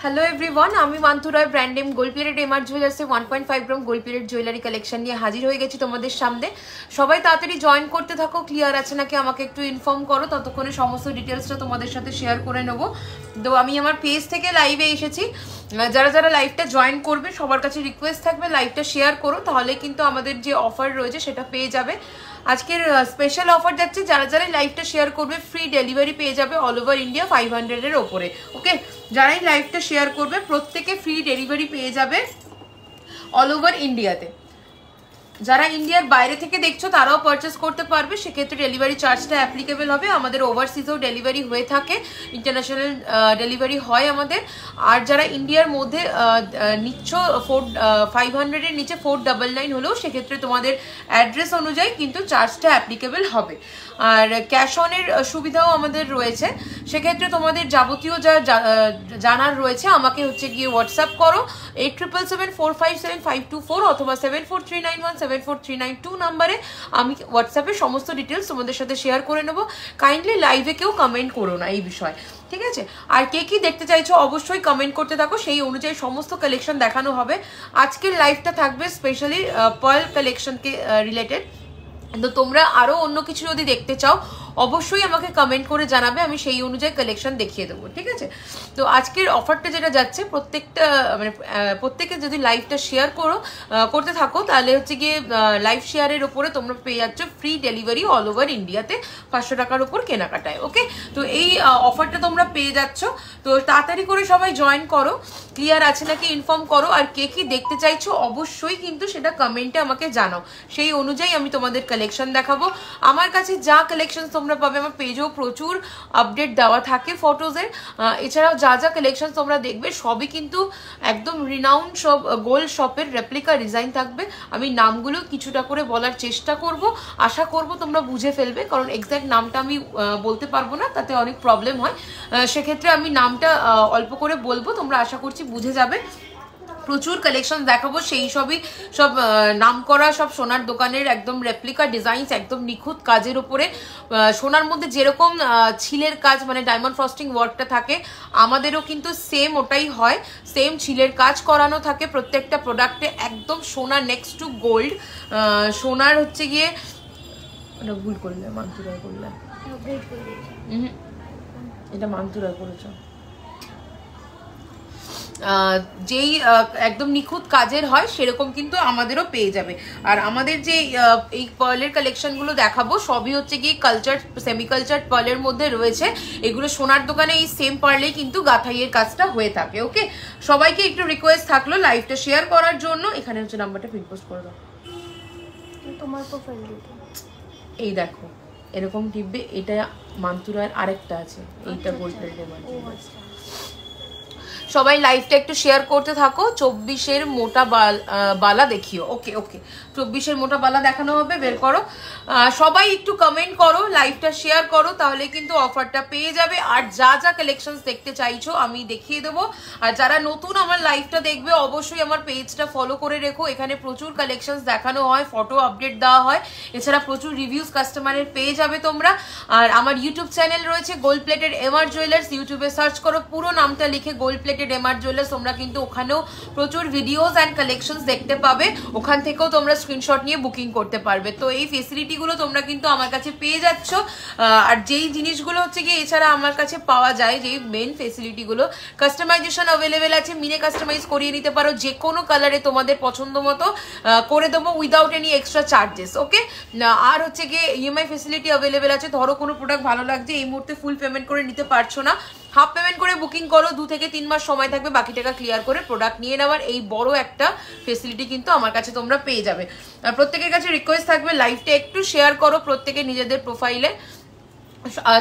Hello everyone, আমি Mantu Roy, brand name gold plated MR জুয়েলার্সে 1.5 gram gold plated jewellery collection নিয়ে হাজির হয়ে গেছি তোমাদের সামনে। সবাই তাড়াতাড়ি জয়েন করতে থাকো। ক্লিয়ার আছে নাকি আমাকে একটু ইনফর্ম করো, ততক্ষণে সমস্ত ডিটেলসটা তোমাদের সাথে শেয়ার করে নেবো। তো আমি আমার পেজ থেকে লাইভে এসেছি। যারা যারা লাইভটা জয়েন করবে সবার কাছে রিকোয়েস্ট থাকবে লাইভটা শেয়ার করো, তাহলে কিন্তু আমাদের যে অফার রয়েছে সেটা পেয়ে যাবে। আজকের স্পেশাল অফার যাচ্ছে, যারা যারা লাইভটা শেয়ার করবে ফ্রি ডেলিভারি পেয়ে যাবে অল ওভার ইন্ডিয়া 500-এর ওপরে। ওকে, যারাই লাইভটা শেয়ার করবে প্রত্যেকে ফ্রি ডেলিভারি পেয়ে যাবে অল ওভার ইন্ডিয়াতে। যারা ইন্ডিয়ার বাইরে থেকে দেখছো তারাও পারচেস করতে পারবে, সেক্ষেত্রে ডেলিভারি চার্জটা অ্যাপ্লিকেবল হবে। আমাদের ওভারসিজেও ডেলিভারি হয়ে থাকে, ইন্টারন্যাশনাল ডেলিভারি হয় আমাদের। আর যারা ইন্ডিয়ার মধ্যে নিচ্ছ 500-এর নিচে 499 হলেও সেক্ষেত্রে তোমাদের অ্যাড্রেস অনুযায়ী কিন্তু চার্জটা অ্যাপ্লিকেবল হবে। আর ক্যাশ অনের সুবিধাও আমাদের রয়েছে, সেক্ষেত্রে তোমাদের যাবতীয় যা জানার রয়েছে আমাকে হচ্ছে গিয়ে হোয়াটসঅ্যাপ করো 8777457524 অথবা 7439174392 নাম্বারে। আমি হোয়াটসঅ্যাপে সমস্ত ডিটেলস তোমাদের সাথে শেয়ার করে নেবো। কাইন্ডলি লাইভে কেউ কমেন্ট করো না এই বিষয়ে, ঠিক আছে? আর কে কি দেখতে চাইছো অবশ্যই কমেন্ট করতে থাকো, সেই অনুযায়ী সমস্ত কালেকশন দেখানো হবে। আজকের লাইভটা থাকবে স্পেশালি পার্ল কালেকশনকে রিলেটেড। তো তোমরা আরো অন্য কিছু যদি দেখতে চাও অবশ্যই আমাকে কমেন্ট করে জানাবে, আমি সেই অনুযায়ী কালেকশন দেখিয়ে দেবো, ঠিক আছে? তো আজকের অফারটা যেটা যাচ্ছে, প্রত্যেকে যদি লাইভটা শেয়ার করতে থাকো তাহলে হচ্ছে গিয়ে লাইভ শেয়ারের উপরে তোমরা পেয়ে যাচ্ছ ফ্রি ডেলিভারি অল ওভার ইন্ডিয়াতে 500 টাকার উপর কেনাকাটায়। ওকে, তো এই অফারটা তোমরা পেয়ে যাচ্ছ, তো তাড়াতাড়ি করে সবাই জয়েন করো। ক্লিয়ার আছে নাকি ইনফর্ম করো, আর কে কি দেখতে চাইছো অবশ্যই কিন্তু সেটা কমেন্টে আমাকে জানাও, সেই অনুযায়ী আমি তোমাদের কালেকশন দেখাবো। আমার কাছে যা কালেকশন তোমরা পাবে, আমার পেজেও প্রচুর আপডেট দেওয়া থাকে ফটোজের। এছাড়াও যা যা কালেকশন তোমরা দেখবে সবই কিন্তু একদম রিনাউন্ড সব গোল্ড শপের রেপ্লিকা ডিজাইন থাকবে। আমি নামগুলো কিছুটা করে বলার চেষ্টা করব, আশা করব তোমরা বুঝে ফেলবে, কারণ এক্স্যাক্ট নামটা আমি বলতে পারবো না, তাতে অনেক প্রবলেম হয়। সেক্ষেত্রে আমি নামটা অল্প করে বলবো, তোমরা আশা করছি বুঝে যাবে। প্রচুর কালেকশন দেখাবো, সেই সব নাম করা সব সোনার দোকানের একদম রেপ্লিকা ডিজাইনস, একদম নিখুঁত কাজের উপরে। সোনার মধ্যে যেরকম ছিলের কাজ মানে ডায়মন্ড ফ্রস্টিং ওয়ার্কটা থাকে, আমাদেরও কিন্তু সেম ওটাই হয়, সেম ছিলের কাজ করানো থাকে প্রত্যেকটা প্রোডাক্টে। একদম সোনা নেক্সট টু গোল্ড। সোনার হচ্ছে গিয়ে ভুল করলে মান্তুরায় করলে, এটা মান্তুরায় করেছ। যেই একদম নিখুঁত কাজের হয় সেরকম কিন্তু আমাদেরও পেয়ে যাবে। আর আমাদের যে এই পার্লের কালেকশনগুলো দেখাবো সবই হচ্ছে গিয়ে কালচার, সেমি কালচার পার্লের মধ্যে রয়েছে। এগুলো সোনার দোকানে এই সেম পার্লেই কিন্তু গাঁথাইয়ের কাজটা হয়ে থাকে। ওকে, সবাইকে একটু রিকোয়েস্ট থাকলো লাইভটা শেয়ার করার জন্য। এখানে হচ্ছে নাম্বারটা পিন পোস্ট করে দাও, তোমার প্রোফাইল দিতে। এই দেখো এরকম টিপবে, এটা মান্তুরার আরেকটা আছে, এইটা গোল্ড প্লেটেড। সবাই লাইভটা একটু শেয়ার করতে থাকো। 24-এর মোটা বালা দেখিও। ওকে ওকে, 24-এর মোটা বালা দেখানো হবে, বের করো। সবাই একটু কমেন্ট করো, লাইভটা শেয়ার করো, তাহলে কিন্তু অফারটা পেয়ে যাবে। আর যা যা কালেকশনস দেখতে চাইছো আমি দেখিয়ে দেবো। আর যারা নতুন আমার লাইভটা দেখবে অবশ্যই আমার পেজটা ফলো করে রেখো, এখানে প্রচুর কালেকশনস দেখানো হয়, ফটো আপডেট দেওয়া হয়, এছাড়া প্রচুর রিভিউজ কাস্টমারের পেয়ে যাবে তোমরা। আর আমার ইউটিউব চ্যানেল রয়েছে গোল্ড প্লেটেড এমআর জুয়েলার্স, ইউটিউবে সার্চ করো, পুরো নামটা লিখে গোল্ড প্লেটেড এমআর জুয়েলার্স, তোমরা কিন্তু ওখানেও প্রচুর ভিডিওস অ্যান্ড কালেকশনস দেখতে পাবে। ওখান থেকেও তোমরা স্ক্রিনশট নিয়ে বুকিং করতে পারবে। তো এই ফেসিলিটিগুলো তোমরা কিন্তু আমার কাছে পেয়ে যাচ্ছ। আর যেই জিনিসগুলো হচ্ছে গিয়ে এছাড়া আমার কাছে পাওয়া যায়, যেই মেন ফেসিলিটিগুলো, কাস্টমাইজেশন অ্যাভেলেবেল আছে, মিনে কাস্টমাইজ করিয়ে নিতে পারো, যে কোনো কালারে তোমাদের পছন্দ মতো করে দেবো উইদাউট এনি এক্সট্রা চার্জেস। ওকে, আর হচ্ছে গিয়ে ইএমআই ফেসিলিটি অ্যাভেলেবেল আছে। ধরো কোনো প্রোডাক্ট ভালো লাগছে, এই মুহূর্তে ফুল পেমেন্ট করে নিতে পারছো না, হাফ পেমেন্ট করে বুকিং করো, 2 থেকে 3 মাস সময় থাকবে বাকি টাকা ক্লিয়ার করে প্রোডাক্ট নিয়ে নেওয়ার। এই বড় একটা ফেসিলিটি কিন্তু আমার কাছে তোমরা পেয়ে যাবে। আর প্রত্যেকের কাছে রিকোয়েস্ট থাকবে লাইভটা একটু শেয়ার করো প্রত্যেকে নিজেদের প্রোফাইলে,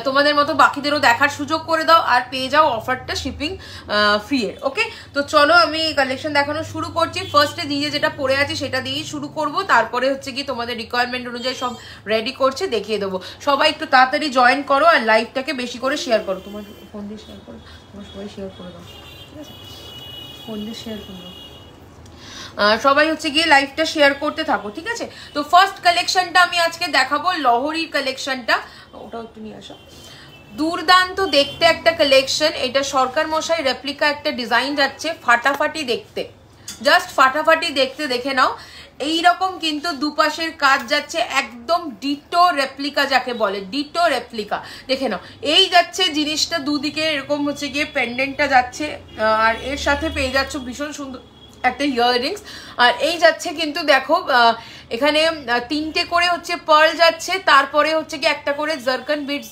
তোমাদের মতো বাকিদেরও দেখার সুযোগ করে দাও, আর পেয়ে যাও অফারটা শিপিং ফ্রি এর। ওকে, তো চলো আমি কালেকশন দেখানো শুরু করছি। ফার্স্টে দিয়ে যেটা পরে আছে সেটা দিয়েই শুরু করব, তারপরে হচ্ছে কি তোমাদের রিকোয়ারমেন্ট অনুযায়ী সব রেডি করছে দেখিয়ে দেবো। সবাই একটু তাড়াতাড়ি জয়েন করো আর লাইভটাকে বেশি করে শেয়ার করো। তোমার ফোন দিয়ে শেয়ার করো, তোমার সবাই শেয়ার করে দাও, ঠিক আছে? ফোন দিয়ে শেয়ার করে দাও, সবাই হচ্ছে গিয়ে লাইভটা শেয়ার করতে থাকো, ঠিক আছে? তো ফার্স্ট কালেকশনটা আমি আজকে দেখাবো লহরির কালেকশনটা, ওটাও একটু নিয়ে আসো। দুর্দান্ত দেখতে একটা কালেকশন, এটা সরকার মশাই রেপ্লিকা একটা ডিজাইন যাচ্ছে, ফাটাফাটি দেখতে, জাস্ট ফাটাফাটি দেখতে, দেখে নাও। এইরকম কিন্তু দুপাশের কাজ যাচ্ছে একদম ডিটো রেপ্লিকা, যাকে বলে ডিটো রেপ্লিকা, দেখে নাও। এই যাচ্ছে জিনিসটা দুদিকে এরকম হচ্ছে গিয়ে পেন্ডেন্টটা যাচ্ছে, আর এর সাথে পেয়ে যাচ্ছ ভীষণ সুন্দর একটা ইয়াররিংস। আর এই যাচ্ছে কিন্তু দেখো এখানে 3টে করে হচ্ছে পার্ল যাচ্ছে, তারপরে হচ্ছে গিয়ে একটা করে জারকান বিটস,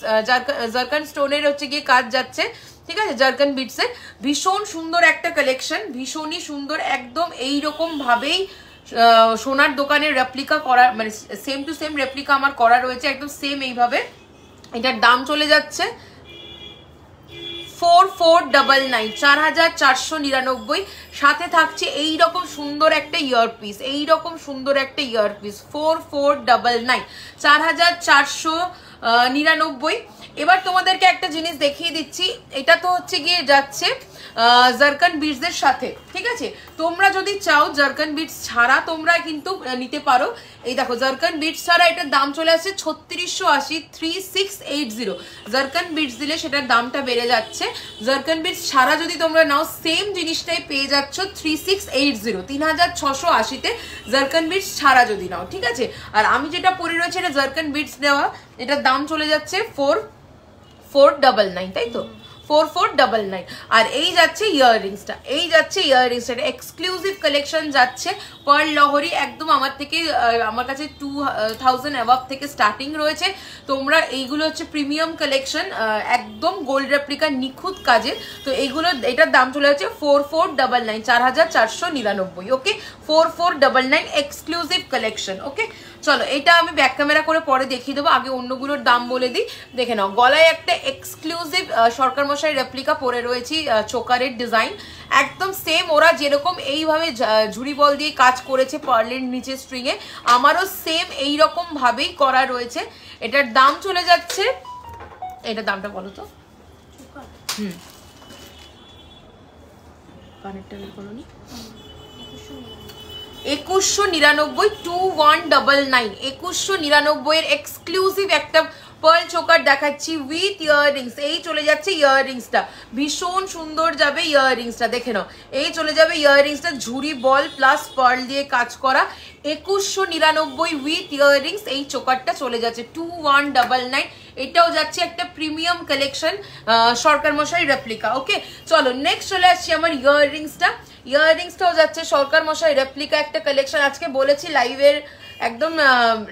জারকান স্টোনের হচ্ছে গিয়ে কাজ যাচ্ছে, ঠিক আছে, জারকান বিটসের। ভীষণ সুন্দর একটা কালেকশন, ভীষণই সুন্দর, একদম এইরকম ভাবেই সোনার দোকানের রেপ্লিকা করা, মানে সেম টু সেম রেপ্লিকা আমার করা রয়েছে, একদম সেম এইভাবে। এটার দাম চলে যাচ্ছে 4499, 4499। সাথে থাকছে এইরকম সুন্দর একটা ইয়ারপিস, এইরকম সুন্দর একটা ইয়ারপিস, 4499, 4499। এবার তোমাদেরকে একটা জিনিস দেখিয়ে দিচ্ছি, এটা তো হচ্ছে গিয়ে যাচ্ছে জারকান বিটসের সাথে, ঠিক আছে। তোমরা যদি চাও জারকান বিটস ছাড়া তোমরা কিন্তু নিতে পারো। এই দেখো জারকান বিটস ছাড়া এটার দাম চলে আসছে 3680, 3680। জারকান বিটস দিলে সেটার দামটা বেড়ে যাচ্ছে। জারকান বিটস ছাড়া যদি তোমরা নাও সেম জিনিসটাই পেয়ে যাচ্ছ 3680, 3680-তে জারকান বিটস ছাড়া যদি নাও, ঠিক আছে। আর আমি যেটা পরে রয়েছে এটা জারকান বিটস দেওয়া, এটার দাম চলে যাচ্ছে 4499, তাই তো, 4499। আর এই যাচ্ছে ইয়াররিংসটা, এই যাচ্ছে ইয়াররিংসটা, এক্সক্লুসিভ কালেকশন যাচ্ছে, পার্ল লহরি, একদম আমার কাছে 2000 অ্যাবাভ থেকে স্টার্টিং রয়েছে। তোমরা এইগুলো হচ্ছে প্রিমিয়াম কালেকশন, একদম গোল্ড রেপ্লিকা নিখুঁত কাজের। তো এইগুলো, এটার দাম চলে যাচ্ছে 4499, 4499, ওকে, 4499 এক্সক্লুসিভ কালেকশন, ওকে। চলো এটা আমি ব্যাক ক্যামেরা করে পরে দেখিয়ে দেবো, আগে অন্যগুলোর দাম বলে দিই। দেখে নাও, গলায় একটা এক্সক্লুসিভ সরকার মশাই রেপ্লিকা পরে রয়েছি, চোকারের ডিজাইন একদম সেম, ওরা যেরকম এইভাবে ঝুড়ি বল দিয়ে কাজ করেছে পার্লের নিচে স্ট্রিং এ, আমারও সেম এইরকম ভাবেই করা রয়েছে। এটার দাম চলে যাচ্ছে, এটার দামটা বলো তো, কানেরটা বের করো নি, 2199, 2199, 2199 এর এক্সক্লুসিভ একটা পার্ল চোকার দেখাচ্ছি উইথ ইয়াররিংস। এই চলে যাচ্ছে ইয়াররিংসটা, ভীষণ সুন্দর যাবে ইয়াররিংসটা, দেখে নাও, এই চলে যাবে ইয়াররিংসটা, ঝুড়ি বল প্লাস পার্ল দিয়ে কাজ করা, 2199 উইথ ইয়াররিংস। এই চোকারটা চলে যাচ্ছে 2199। এটাও যাচ্ছে একটা প্রিমিয়াম কালেকশন, সরকার মশাই রেপ্লিকা, ওকে। চলো নেক্সট চলে আসছি আমার ইয়াররিংসটা, ইয়াররিংসটাও যাচ্ছে সরকার মশাই রেপ্লিকা একটা কালেকশন। আজকে বলেছি লাইভের একদম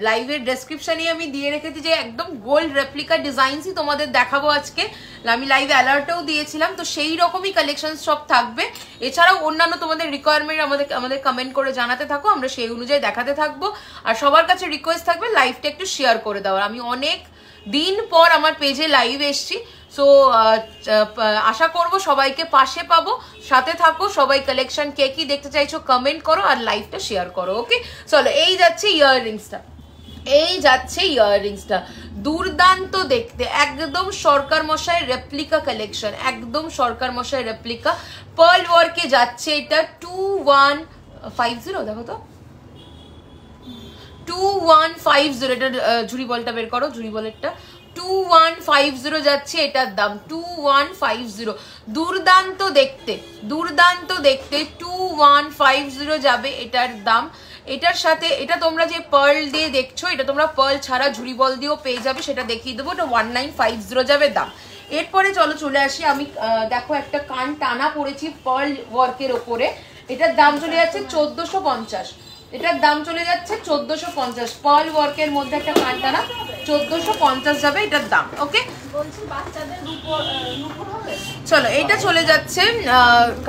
লাইভের ডেসক্রিপশনে আমি দিয়ে রেখেছি যে একদম গোল্ড রেপ্লিকা ডিজাইনসই তোমাদের দেখাবো আজকে, আমি লাইভে অ্যালার্টও দিয়েছিলাম, তো সেই রকমই কালেকশন সব থাকবে। এছাড়াও অন্যান্য তোমাদের রিকোয়ারমেন্ট আমাদের কমেন্ট করে জানাতে থাকো, আমরা সেই অনুযায়ী দেখাতে থাকবো। আর সবার কাছে রিকোয়েস্ট থাকবে লাইভটা একটু শেয়ার করে দেওয়ার, আমি অনেক দিন পর আমার পেজে লাইভ এসছি, সো আশা করব সবাইকে পাশে পাবো, সাথে থাকো। সবাই কালেকশন কে কি দেখতে চাইছো কমেন্ট করো আর লাইভটা শেয়ার করো, ওকে। চলো এই যাচ্ছে ইয়াররিংসটা, এই যাচ্ছে ইয়াররিংসটা, দুর্দান্ত দেখতে, একদম সরকার মশাই রেপ্লিকা কালেকশন, একদম সরকার মশাই রেপ্লিকা পার্ল ওয়ার্কে যাচ্ছে। এটা 2150, দেখো তো 2150, এটা ঝুড়ি বলটা বের করো, ঝুড়ি বলেরটা 2150 যাচ্ছে এটার দাম, 2150। দুর্দান্ত দেখতে, দুর্দান্ত দেখতে, 2150 যাবে এটার দাম। এটার সাথে এটা তোমরা যে পার্ল দিয়ে দেখছো, এটা তোমরা পার্ল ছাড়া ঝুড়ি বল দিয়েও পেয়ে যাবে, সেটা দেখিয়ে দেবো। এটা 1950 যাবে দাম। এরপরে চলো চলে আসি, আমি দেখো একটা কান টানা পড়েছি পার্ল ওয়ার্কের ওপরে, এটার দাম চলে যাচ্ছে 1450, এটার দাম চলে যাচ্ছে 1450, পার্ল ওয়ার্কের মধ্যে একটা কান টানা 1450 যাবে এটার দাম, ওকে। চলো এটা চলে যাচ্ছে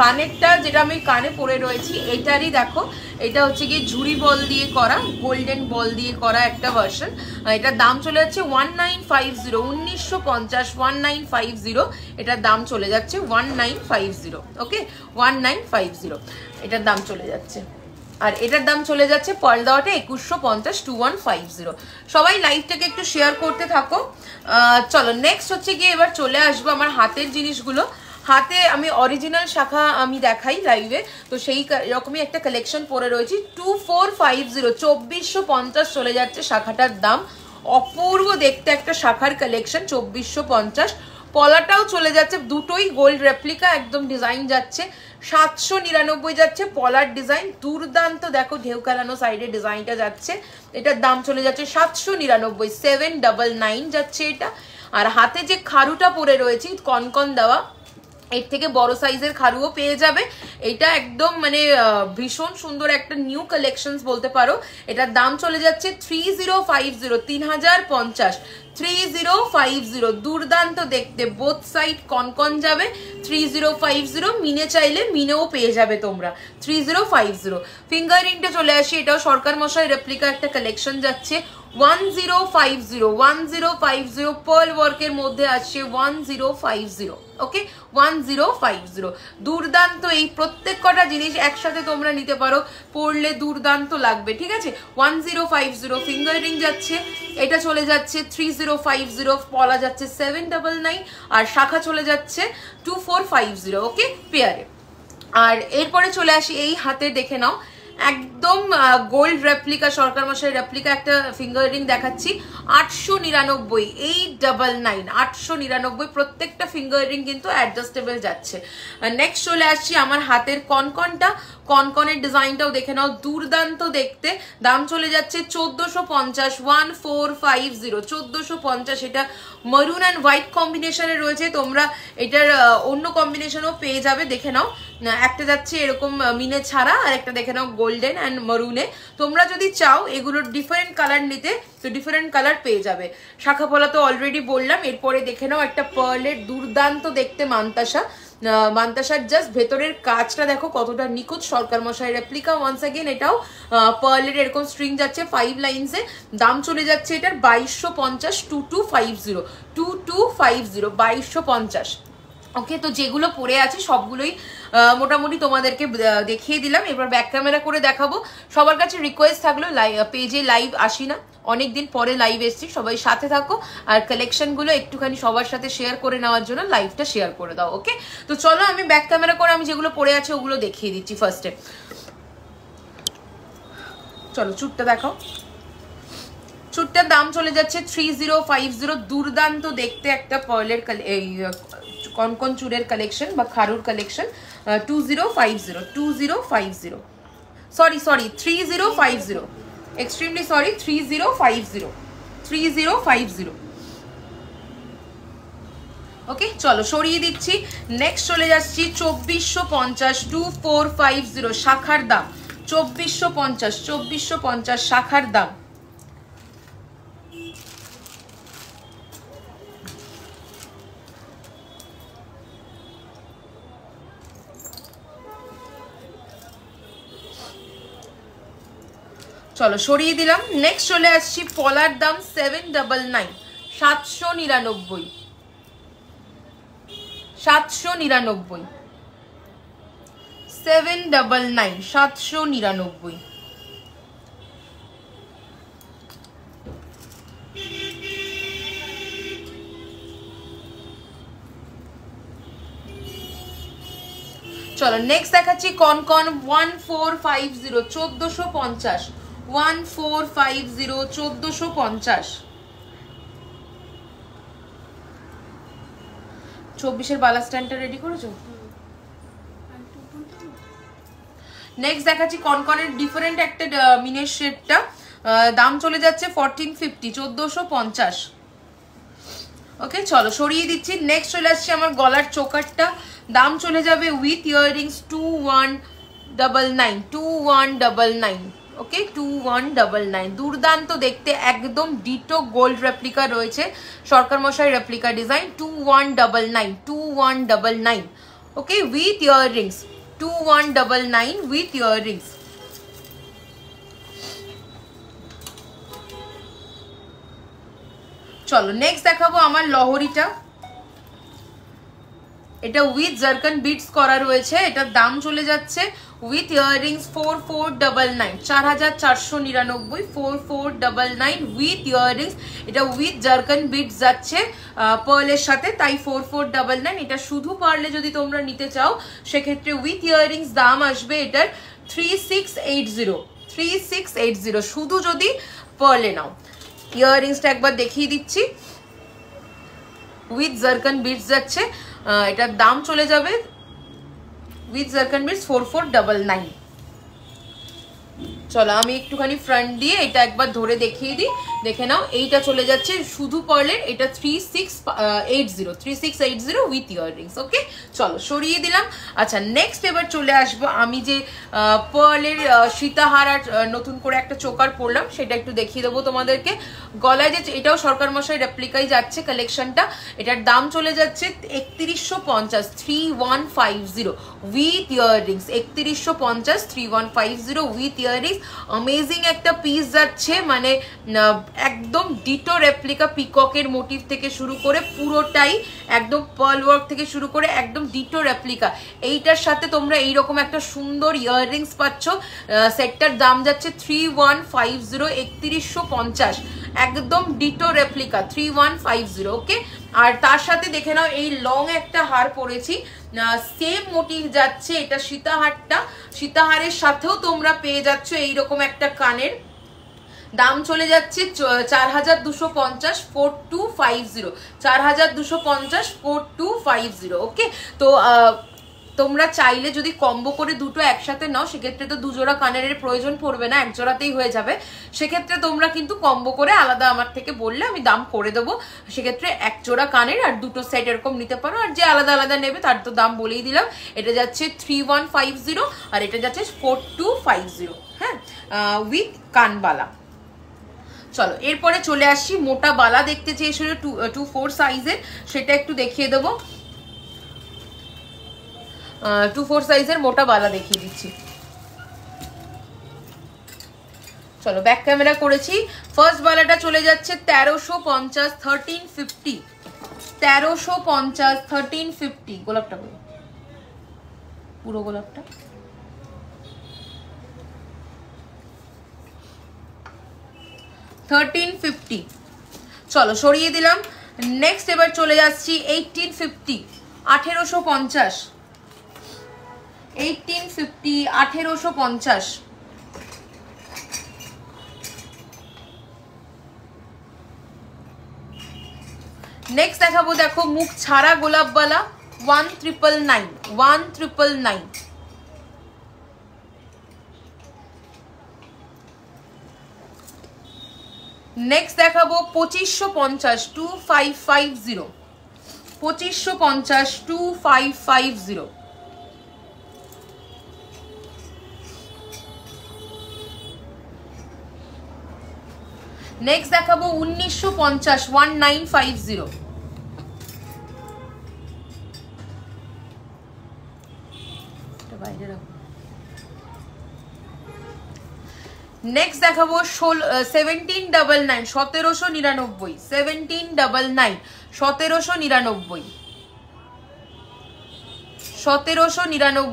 কানেরটা, যেটা আমি কানে পরে রয়েছি, এটারই দেখো, এটা হচ্ছে গিয়ে ঝুড়ি বল দিয়ে করা, গোল্ডেন বল দিয়ে করা একটা ভার্সন। এটার দাম চলে যাচ্ছে 1950, 1950, 1950, এটার দাম চলে যাচ্ছে 1950, ওকে, 1950 এটার দাম চলে যাচ্ছে। আর এটার দাম চলে যাচ্ছে পার্ল দেওয়াটা 2150, 2150। সবাই লাইভটাকে একটু শেয়ার করতে থাকো। চলো নেক্সট হচ্ছে গিয়ে এবার চলে আসবো আমার হাতের জিনিসগুলো। হাতে আমি অরিজিনাল শাখা আমি দেখাই লাইভে, তো সেই রকমই একটা কালেকশন পরে রয়েছি। 2450, 2450 চলে যাচ্ছে শাখাটার দাম। অপূর্ব দেখতে একটা শাখার কালেকশন, 2450, পলাটাও চলে যাচ্ছে, দুটোই গোল্ড রেপ্লিকা একদম ডিজাইন যাচ্ছে 799 যাচ্ছে পলার ডিজাইন, দুর্দান্ত। দেখো ঢেউ খেলানো সাইডে ডিজাইনটা যাচ্ছে, এটার দাম চলে যাচ্ছে 799, 799 যাচ্ছে এটা। আর হাতে যে খারুটা পরে রয়েছে কনকন দেওয়া, এর থেকে বড় সাইজের খারুও পেয়ে যাবে। এটা একদম মানে ভীষণ সুন্দর একটা নিউ কালেকশনস বলতে পারো। এটার দাম চলে যাচ্ছে 3050, 3050, 3050, দুর্দান্ত দেখতে, বোথ সাইড কনকন যাবে। 3050 মিনে চাইলে মিনেও পেয়ে যাবে তোমরা 3050। ফিঙ্গার রিংটা চলে আসি, এটাও সরকার মশাই রেপ্লিকা একটা কালেকশন যাচ্ছে 1050, 1050 পার্ল ওয়ার্কের মধ্যে আছে 1050, ওকে 1050। দুর্দান্ত, এই প্রত্যেক কটা জিনিস একসাথে তোমরা নিতে পারো, পরলে দুর্দান্ত লাগবে, ঠিক আছে। 1050 ফিঙ্গার রিং যাচ্ছে, এটা চলে যাচ্ছে 3050, পলা যাচ্ছে 799, আর শাখা চলে যাচ্ছে 2450, ওকে পেয়ারে। আর এরপরে চলে আসি এই হাতে, দেখে নাও একদম গোল্ড রেপ্লিকা, সরকার মশাই রেপ্লিকা একটা ফিঙ্গার রিং দেখাচ্ছি 899, 899, 899 প্রত্যেকটা ফিঙ্গার রিং কিন্তু অ্যাডজাস্টেবল যাচ্ছে। নেক্সট চলে আসছি আমার হাতের কনকনটা, কনকনের ডিজাইনটাও দেখে নাও, দুর্দান্ত দেখতে। দাম চলে যাচ্ছে 1450, 1450, 1450। এটা মারুন অ্যান্ড হোয়াইট কম্বিনেশনে রয়েছে, তোমরা এটার অন্য কম্বিনেশনও পেয়ে যাবে, দেখে নাও। একটা যাচ্ছে এরকম মিনে ছাড়া, আর একটা দেখে নাও গোল্ডেন অ্যান্ড মারুনে। তোমরা যদি চাও এগুলোর ডিফারেন্ট কালার নিতে তো ডিফারেন্ট কালার পেয়ে যাবে। শাখা পলা তো অলরেডি বললাম। এরপরে দেখে নাও একটা পার্লের দুর্দান্ত দেখতে মান্তাসা, মান্তাসার জাস্ট ভেতরের কাজটা দেখো কতটা নিখুঁত, সরকার মশাই রেপ্লিকা ওয়ান্স अगेन। এটাও পার্লের এরকম স্ট্রিং যাচ্ছে 5 লাইনসে, দাম চলে যাচ্ছে এটার 2250, 2250, 2250, 2250, ওকে। তো যেগুলো পরে আছে সবগুলোই মোটামুটি তোমাদেরকে দেখিয়ে দিলাম। এবার ব্যাক ক্যামেরা করে দেখাবো। সবার কাছে রিকোয়েস্ট থাকলো পেজে লাইভ আসি না, অনেকদিন পরে লাইভ এসছি, সবাই সাথে থাকো, আর কালেকশনগুলো একটুখানি সবার সাথে শেয়ার করে নেওয়ার জন্য লাইভটা শেয়ার করে দাও, ওকে। তো চলো আমি ব্যাক ক্যামেরা করে আমি যেগুলো পরে আছে ওগুলো দেখিয়ে দিচ্ছি ফার্স্টে। চলো চুটটা দেখাও। চুটটার দাম চলে যাচ্ছে 3050, দুর্দান্ত দেখতে একটা পার্লের এই কনকন চুড়ের কালেকশন বা খারুর কালেকশন 2050, 2050, সরি 3050, এক্সট্রিমলি সরি 3050, 3050, ওকে। চলো সরিয়ে দিচ্ছি। নেক্সট চলে যাচ্ছি 2450, 2450 শাখার দাম 2450, 2450 শাখার দাম। চলো সরিয়ে দিলাম। নেক্সট চলে আসছি পলার দাম 799, 799, 799, 799, 799। চলো নেক্সট দেখাচ্ছি কনকন 1450, 1450, 1450, 1450। 24-এর বালা স্ট্যান্ডটা রেডি করেছো? নেক্সট দেখাচ্ছি কনকনের ডিফারেন্ট একটা মিনের শেডটা, দাম চলে যাচ্ছে 1450, 1450, ওকে। চলো সরিয়ে দিচ্ছি। নেক্সট চলে আসছে আমার গলার চোকারটা, দাম চলে যাবে উইথ ইয়াররিংস 2199, 2199, ওকে 2199। দুর্দান্ত দেখতে একদম ডিটো গোল্ড রেপ্লিকা রয়েছে, সরকার মশাই replica design 2199, 2199, okay with earrings 2199 with earrings. চলো নেক্সট দেখাবো আমার লহরিটা, এটা উইথ জারকান বিটস করা রয়েছে, এটার দাম চলে যাচ্ছে উইথ ইয়াররিংস 4499, 4499, 4499 উইথ ইয়াররিংস। এটা উইথ জারকান বিটস যাচ্ছে পার্লের সাথে, তাই 4499। এটা শুধু পার্লে যদি তোমরা নিতে চাও সেক্ষেত্রে উইথ ইয়াররিংস দাম আসবে এটার 3680, 3680 শুধু যদি পার্লে নাও। ইয়াররিংসটা একবার দেখিয়ে দিচ্ছি, উইথ জারকান বিটস যাচ্ছে, এটার দাম চলে যাবে উইথ জারকান বিটস 4499। চলো আমি একটুখানি ফ্রন্ট দিয়ে এটা একবার ধরে দেখিয়ে দিই, দেখে নাও। এইটা চলে যাচ্ছে শুধু পার্লের, এটা 3680 উইথ ইয়াররিংস। ওকে চলো সরিয়ে দিলাম। আচ্ছা নেক্সট এবার চলে আসবো, আমি যে পার্লের সীতাহার আর নতুন করে একটা চোকার পরলাম সেটা একটু দেখিয়ে দেবো তোমাদেরকে। গলায় যে এটাও সরকার মশাই রেপ্লিকাই যাচ্ছে কালেকশনটা, এটার দাম চলে যাচ্ছে 3150, 3150 with earrings, 3150 3150 with earrings. Amazing একটা পিস যাচ্ছে, মানে একদম ডিটো রেপ্লিকা, পিককের মোটিভ থেকে শুরু করে পুরোটাই একদম পার্ল ওয়ার্ক থেকে শুরু করে একদম ডিটো রেপ্লিকা। এইটার সাথে তোমরা এইরকম একটা সুন্দর ইয়াররিংস পাচ্ছ। সেটটার দাম যাচ্ছে 3150, 3150, একদম ডিটো রেপ্লিকা 3150। ওকে, আর তার সাথে দেখে নাও এই লং একটা হার পরেছি, সেম মোটিভ যাচ্ছে। এটা সীতাহারটা, সীতাহারের সাথেও তোমরা পেয়ে যাচ্ছ এইরকম একটা কানের। দাম চলে যাচ্ছে 4250, 4250, 4250, 4250। ওকে, তো তোমরা চাইলে যদি কম্বো করে দুটো একসাথে নাও সেক্ষেত্রে তো দুজোড়া কানের প্রয়োজন পড়বে না, এক জোড়াতেই হয়ে যাবে। সেক্ষেত্রে তোমরা কিন্তু কম্বো করে আলাদা আমার থেকে বললে আমি দাম করে দেবো। সেক্ষেত্রে এক জোড়া কানের আর দুটো সেট এরকম নিতে পারো, আর যে আলাদা আলাদা নেবে তার তো দাম বলেই দিলাম। এটা যাচ্ছে 3150 আর এটা যাচ্ছে 4250, হ্যাঁ, উইথ কানবালা। চলো এরপরে চলে আসছি, মোটা বালা দেখতে চেয়েছিল 2-4 সাইজের, সেটা একটু দেখিয়ে দেবো। 2-4 সাইজের মোটা বালা দেখিয়ে দিচ্ছি। চলো ব্যাক ক্যামেরা করেছি। ফার্স্ট বালাটা চলে যাচ্ছে 1350, 1350, 1350, 1350। গোলাপটা বলো, পুরো গোলাপটা। $1350। চলো সরিয়ে দিলাম। নেক্সট এবার চলে যাচ্ছি 1850, 1850, 1850, 1850। নেক্সট দেখাবো, দেখো মুখ ছাড়া গোলাপওয়ালা 1999, 1999। নেক্সট দেখাবো 2550, 2550, 2550, 2550। নেক্সট দেখাবো 1950, 1950। নেক্সট দেখাবো 1799, 1799, 1799, 1799, 1799,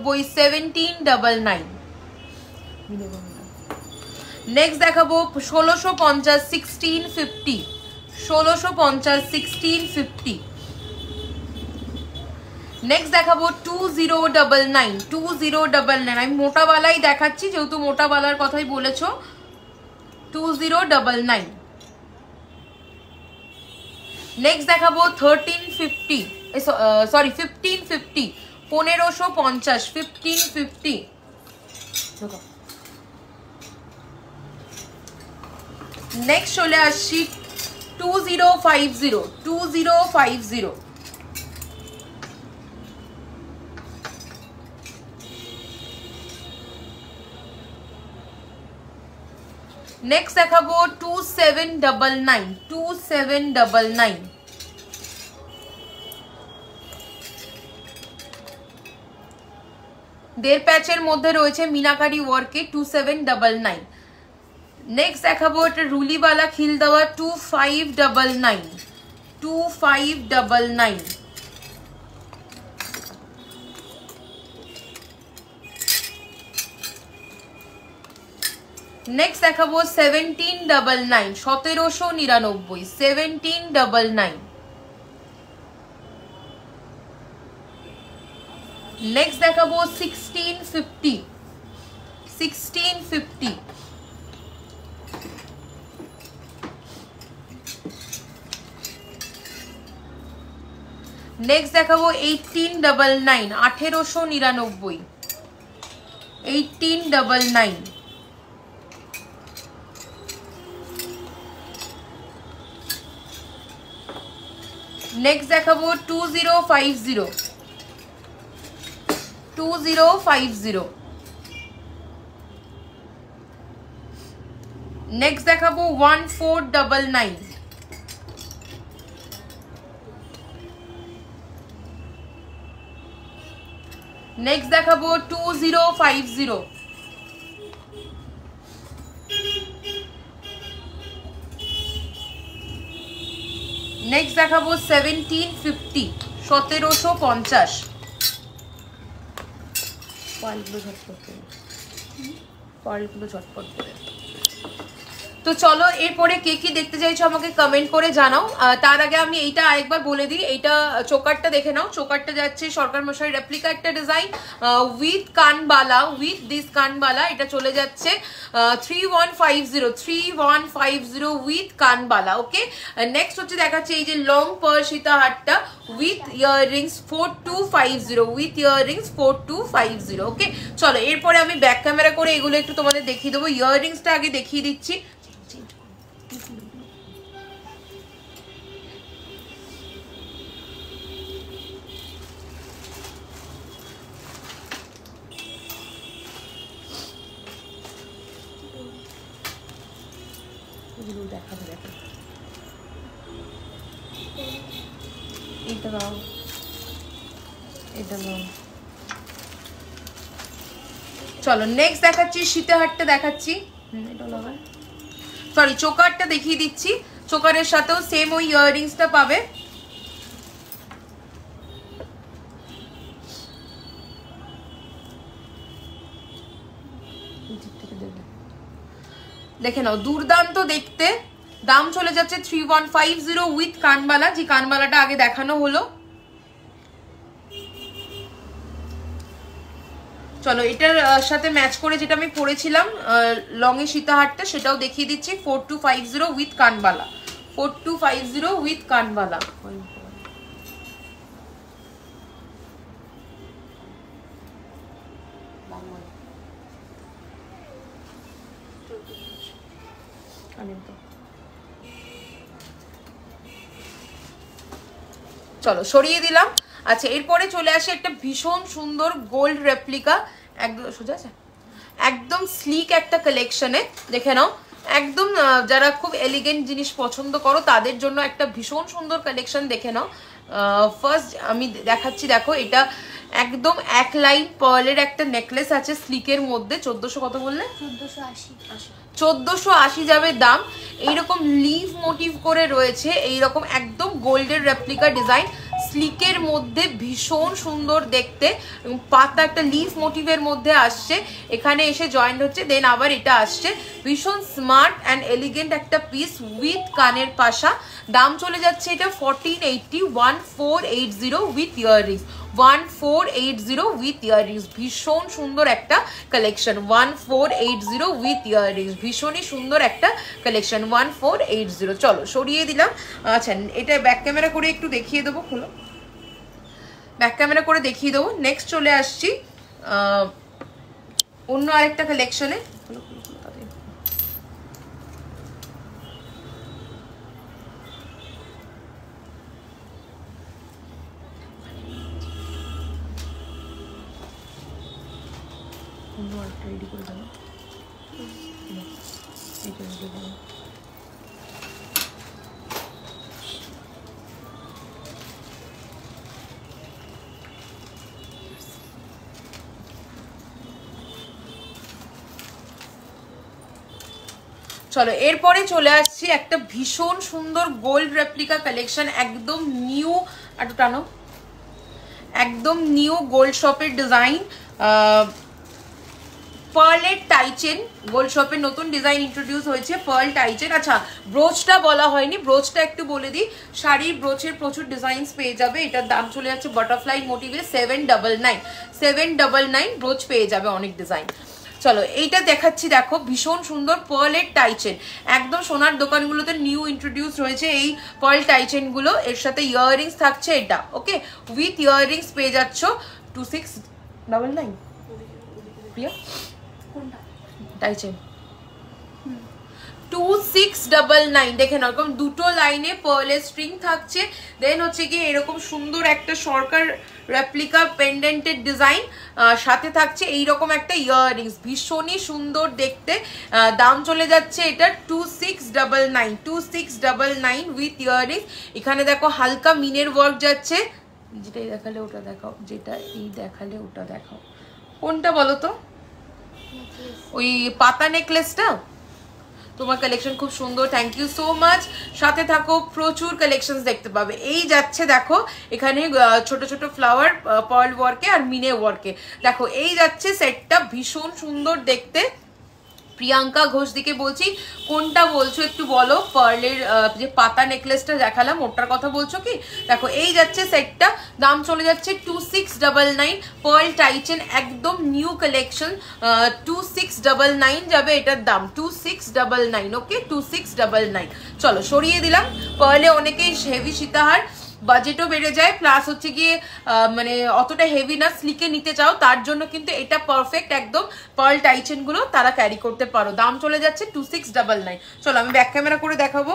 1799। নেক্সট দেখাবো 1650, 1650, 1650, 1650। নেক্সট দেখাবো 2099, 2099। আমি মোটা বালাই দেখাচ্ছি যেহেতু মোটা বালার কথাই বলেছো। 2099। নেক্সট দেখাবো 1350, সরি 1550, 1550, 1550। নেক্সট চলে আসছি 2050, 2050। নেক্সট দেখাবো 2799, 2799। দেড় প্যাচের মধ্যে রয়েছে মিনাকারি ওয়ার্কে 2799। নেক্সট দেখাবো এটা রুলিওয়ালা খিল দেওয়া 2599, 2599। নেক্সট দেখাবো 1799, 1799, 1799। নেক্সট দেখাবো 1650, 1650। নেক্সট দেখাবো 1899, 1899, 1899। নেক্সট দেখাবো 2050, 2050। নেক্সট দেখাবো 1499। নেক্সট দেখাবো 2050। নেক্সট দেখাবো 1750, 1750। পালগুলো ঝটপট করে, পালগুলো ঝটপট করে। তো চলো এরপরে কে কি দেখতে চাইছো আমাকে কমেন্ট করে জানাও। তার আগে আমি এইটা আরেকবার বলে দিই, এইটা চোকারটা দেখে নাও। চোকারটা যাচ্ছে সরকার মশাই রেপ্লিকা একটা ডিজাইন উইথ কানবালা, উইথ দিস কানবালা। এটা চলে যাচ্ছে 3150, 3150 উইথ কানবালা। ওকে, নেক্সট হচ্ছে দেখাচ্ছে এই যে লং পার্ল সীতাহারটা with earrings 4250, with earrings 4250। Okay, চলো এরপরে আমি ব্যাক ক্যামেরা করে এগুলো একটু তোমাদের দেখিয়ে দেবো। ইয়াররিংসটা আগে দেখিয়ে দিচ্ছি। দেখাবো, দেখো এটা দাও, এটা দাও। চলো নেক্সট দেখাচ্ছি সীতাহারটা দেখাচ্ছি। সরি, চোকারটা দেখিয়ে দিচ্ছি। চোকারের সাথেও সেম ওই ইয়াররিংসটা পাবে। দেখে নাও, দুর্দান্ত দেখতে। দাম চলে যাচ্ছে 3150 উইথ কানবালা, যে কানবালাটা আগে দেখানো হলো। চলো এটার সাথে ম্যাচ করে যেটা আমি পরেছিলাম লং এ সীতাহারটা, সেটাও দেখিয়ে দিচ্ছি 4250 উইথ কানবালা, 4250 উইথ কানবালা। চলো সরিয়ে দিলাম। আচ্ছা এরপরে চলে আসে একটা ভীষণ সুন্দর গোল্ড রেপ্লিকা, একদম সোজা আছে, একদম স্লিক একটা কালেকশনে। দেখে নাও, একদম যারা খুব এলিগেন্ট জিনিস পছন্দ করো তাদের জন্য একটা ভীষণ সুন্দর কালেকশন। দেখে নাও, ফার্স্ট আমি দেখাচ্ছি, দেখো এটা একদম এক লাইন পার্লের একটা নেকলেস আছে স্লিকের মধ্যে। 1400 কত বললে? 1480 যাবে দাম। এইরকম লিভ মোটিভ করে রয়েছে, এইরকম একদম গোল্ডের রেপ্লিকা ডিজাইন, স্লিকের মধ্যে ভীষণ সুন্দর দেখতে। এবং পাতা একটা লিভ মোটিভের মধ্যে আসছে, এখানে এসে জয়েন্ট হচ্ছে, দেন আবার এটা আসছে। ভীষণ স্মার্ট অ্যান্ড এলিগেন্ট একটা পিস উইথ কানের পাশা। দাম চলে যাচ্ছে এটা 1480, 1480 উইথ ইয়াররিংস, 1480 উইথ ইয়াররিংস। ভীষণ সুন্দর একটা কালেকশন, 1480 উইথ ইয়াররিংস। ভীষণই সুন্দর একটা কালেকশন, 1480। চলো সরিয়ে দিলাম। আচ্ছা এটা ব্যাক ক্যামেরা করে একটু দেখিয়ে দেবো, খুলো, ব্যাক ক্যামেরা করে দেখিয়ে দেবো। নেক্সট চলে আসছি অন্য আরেকটা কালেকশনে। রেডি করে দেবো, এটা রেডি দেবো। চলো এরপরে চলে আসছি একটা ভীষণ সুন্দর গোল্ড রেপ্লিকা কালেকশন, একদম নিউ, একটু টানো, একদম নিউ গোল্ড শপের ডিজাইন, পার্লের টাইচেন। গোল্ড শপের নতুন ডিজাইন ইন্ট্রোডিউস হয়েছে, পার্ল টাইচেন। আচ্ছা ব্রোচটা বলা হয়নি, ব্রোচটা একটু বলে দিই। শাড়ির ব্রোচের প্রচুর ডিজাইনস পেয়ে যাবে। এটার দাম চলে যাচ্ছে বাটারফ্লাই মোটিভে 799, 799 ব্রোচ পেয়ে যাবে, অনেক ডিজাইন। চলো এইটা দেখাচ্ছি, দেখো ভীষণ সুন্দর পার্লের টাইচেন, একদম সোনার দোকানগুলোতে নিউ ইন্ট্রোডিউস হয়েছে এই পার্ল টাইচেন গুলো। এর সাথে ইয়াররিংস থাকছে এটা, ওকে, উইথ ইয়াররিংস পেয়ে যাচ্ছ 2699 প্রিয়া টাইচেন 2699 দেখে না, এরকম দুটো লাইনে পার্লের স্ট্রিং থাকছে। দেন হচ্ছে কি এরকম সুন্দর একটা সরকার রেপ্লিকা পেন্ডেন্টের ডিজাইন, সাথে থাকছে এইরকম একটা ইয়াররিংস, ভীষণই সুন্দর দেখতে। দাম চলে যাচ্ছে এটা 2699 উইথ ইয়াররিংস। এখানে দেখো হালকা মিনের ওয়ার্ক যাচ্ছে, যেটাই দেখালে ওটা দেখাও, যেটা এই দেখালে ওটা দেখাও, কোনটা বলো তো? ওই পাতা নেকলেসটা। তোমার কালেকশন খুব সুন্দর, থ্যাংক ইউ সো মাচ। সাথে থাকো, প্রচুর কালেকশন দেখতে পাবে। এই যাচ্ছে দেখো এখানে ছোট ছোট ফ্লাওয়ার পার্ল ওয়ার্কে আর মিনে ওয়ার্কে, দেখো এই যাচ্ছে সেটটা, ভীষণ সুন্দর দেখতে। প্রিয়াঙ্কা ঘোষ দিকে বলছি, কোনটা বলছো একটু বলো? পার্লের যে পাতা নেকলেসটা দেখালাম ওটার কথা বলছো কি? দেখো এই যাচ্ছে সেটটা, দাম চলে যাচ্ছে 2699। পার্ল টাইচেন একদম নিউ কালেকশন, 2699 যাবে এটার দাম, 2699, ওকে 2699। চলো সরিয়ে দিলাম। পার্লে অনেকেই হেভি সীতাহার, বাজেটও বেড়ে যায়, প্লাস হচ্ছে গিয়ে মানে অতটা হেভি না, স্লিকে নিতে চাও তার জন্য কিন্তু এটা পারফেক্ট একদম। পার্ল টাইচেন গুলো তারা ক্যারি করতে পারো, দাম চলে যাচ্ছে 2699। চলো আমি ব্যাক ক্যামেরা করে দেখাবো।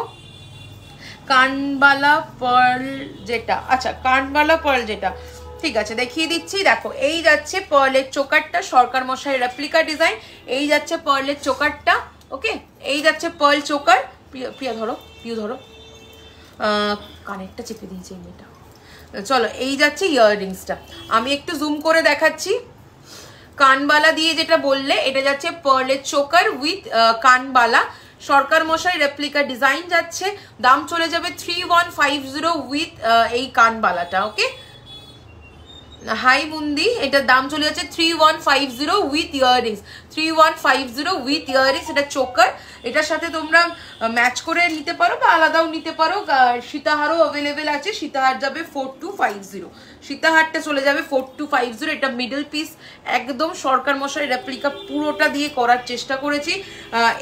কানবালা পার্ল যেটা, আচ্ছা কানবালা পার্ল যেটা, ঠিক আছে দেখিয়ে দিচ্ছি। দেখো এই যাচ্ছে পার্লের চোকারটা, সরকার মশাই রেপ্লিকা ডিজাইন। এই যাচ্ছে পার্লের চোকারটা, ওকে, এই যাচ্ছে পার্ল চোকার। প্রিয়া ধরো, পিউ ধরো, কানেরটা চেপে দিয়েছে এই মেয়েটা। চলো এই যাচ্ছে ইয়াররিংসটা, আমি একটু জুম করে দেখাচ্ছি। কানবালা দিয়ে যেটা বললে, এটা যাচ্ছে পার্লের চোকার উইথ কানবালা, সরকার মশাই রেপ্লিকা ডিজাইন যাচ্ছে, দাম চলে যাবে 3150 উইথ এই কানবালাটা, ওকে। হাই বুন্দি, এটার দাম চলে যাচ্ছে 3150 উইথ ইয়াররিংস, 3150 উইথ ইয়াররিংস। এটা চোকার, এটার সাথে তোমরা ম্যাচ করে নিতে পারো বা আলাদাও নিতে পারো। সীতাহারও অ্যাভেলেবেল আছে, সীতাহার যাবে 4250, সীতাহারটা চলে যাবে 4250। এটা মিডল পিস একদম সরকার মশাই রেপ্লিকা পুরোটা দিয়ে করার চেষ্টা করেছি।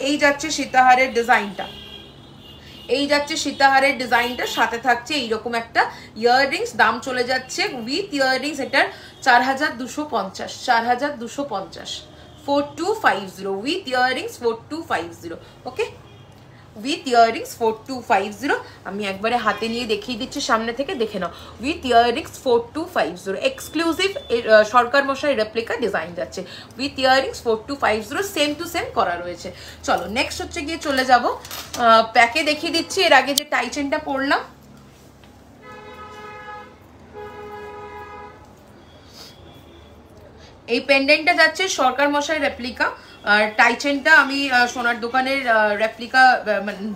এই যাচ্ছে সীতাহারের ডিজাইনটা, এই যাচ্ছে সীতাহারের ডিজাইনটা, সাথে থাকছে এইরকম একটা ইয়াররিংস, দাম চলে যাচ্ছে উইথ ইয়াররিংস এটার 4250, 4250, 4250 with earrings 4250, okay, with earrings 4250। আমি একবারে হাতে নিয়ে দেখিয়ে দিচ্ছি সামনে থেকে, দেখে নাও। উইথ ইয়াররিংস 4250 এক্সক্লুসিভ সরকার মশাই রেপ্লিকা ডিজাইন যাচ্ছে, with earrings 4250, same to same করা রয়েছে। চলো নেক্সট হচ্ছে গিয়ে চলে যাব প্যাকে, দেখিয়ে দিচ্ছি। এর আগে যে টাইচেনটা পরলাম, এই পেন্ডেন্টটা যাচ্ছে সরকার মশাই রেপ্লিকা, আর টাইচেনটা আমি সোনার দোকানের রেপ্লিকা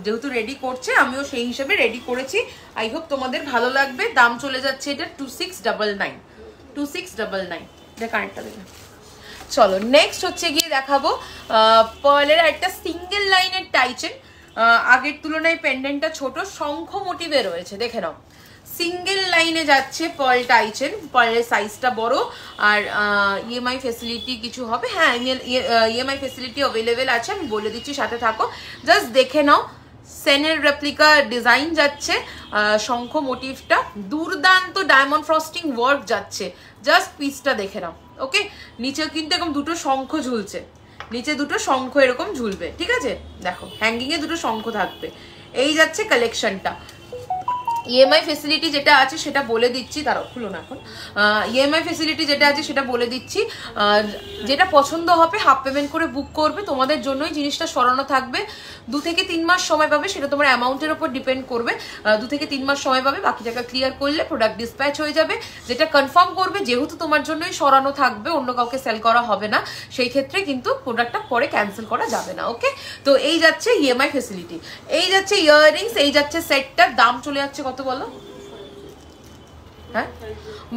যেহেতু রেডি করছে, আমিও সেই হিসেবে রেডি করেছি। আই হোপ তোমাদের ভালো লাগবে। দাম চলে যাচ্ছে এটা 2699, 2699। এটা কানেক্টটা দেখে। চলো নেক্সট হচ্ছে গিয়ে দেখাবো পার্লের একটা সিঙ্গেল লাইনের টাইচেন, আগের তুলনায় পেন্ডেন্টটা ছোট, শঙ্খ মোটিভে রয়েছে, দেখে নাও। সিঙ্গেল লাইনে যাচ্ছে পার্ল টাইচেন, পার্লের সাইজটা বড়, আর ইএমআই ফেসিলিটি কিছু হবে, হ্যাঁ ইএমআই ফেসিলিটি অ্যাভেলেবেল আছে, আমি বলে দিচ্ছি, সাথে থাকো, জাস্ট দেখে নাও। সেনের রেপ্লিকা ডিজাইন যাচ্ছে, শঙ্খ মোটিভটা দুর্দান্ত, ডায়মন্ড ফ্রস্টিং ওয়ার্ক যাচ্ছে, জাস্ট পিসটা দেখে নাও, ওকে। নিচে কিন্তু এরকম দুটো শঙ্খ ঝুলছে, নিচে দুটো শঙ্খ এরকম ঝুলবে, ঠিক আছে, দেখো হ্যাঙ্গিং এ দুটো শঙ্খ থাকবে। এই যাচ্ছে কালেকশনটা। ইএমআই ফেসিলিটি যেটা আছে সেটা বলে দিচ্ছি, তারাও খুলো না এখন। ইএমআই ফেসিলিটি যেটা আছে সেটা বলে দিচ্ছি, যেটা পছন্দ হবে হাফ পেমেন্ট করে বুক করবে, তোমাদের জন্যই জিনিসটা সরানো থাকবে। 2 থেকে 3 মাস সময় পাবে, সেটা তোমার অ্যামাউন্টের উপর ডিপেন্ড করবে। 2 থেকে 3 মাস সময় পাবে, বাকি টাকা ক্লিয়ার করলে প্রোডাক্ট ডিসপ্যাচ হয়ে যাবে। যেটা কনফার্ম করবে, যেহেতু তোমার জন্যই সরানো থাকবে, অন্য কাউকে সেল করা হবে না, সেই ক্ষেত্রে কিন্তু প্রোডাক্টটা পরে ক্যান্সেল করা যাবে না, ওকে। তো এই যাচ্ছে ইএমআই ফেসিলিটি, এই যাচ্ছে ইয়াররিংস, এই যাচ্ছে সেটটার দাম চলে যাচ্ছে কত বলো? হ্যাঁ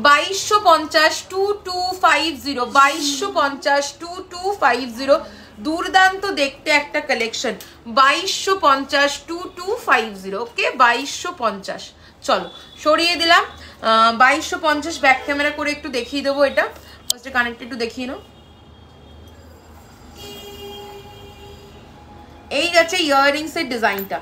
2250, 2250, 2250, 2250, দুর্দান্ত দেখতে একটা কালেকশন, 2250, 2250, ওকে 2250। চলো সরিয়ে দিলাম 2250। ব্যাক ক্যামেরা করে একটু দেখিয়ে দেবো, এটা ফার্স্টে কানেক্ট একটু দেখিয়ে নাও। এই যাচ্ছে ইয়াররিংস এর ডিজাইনটা,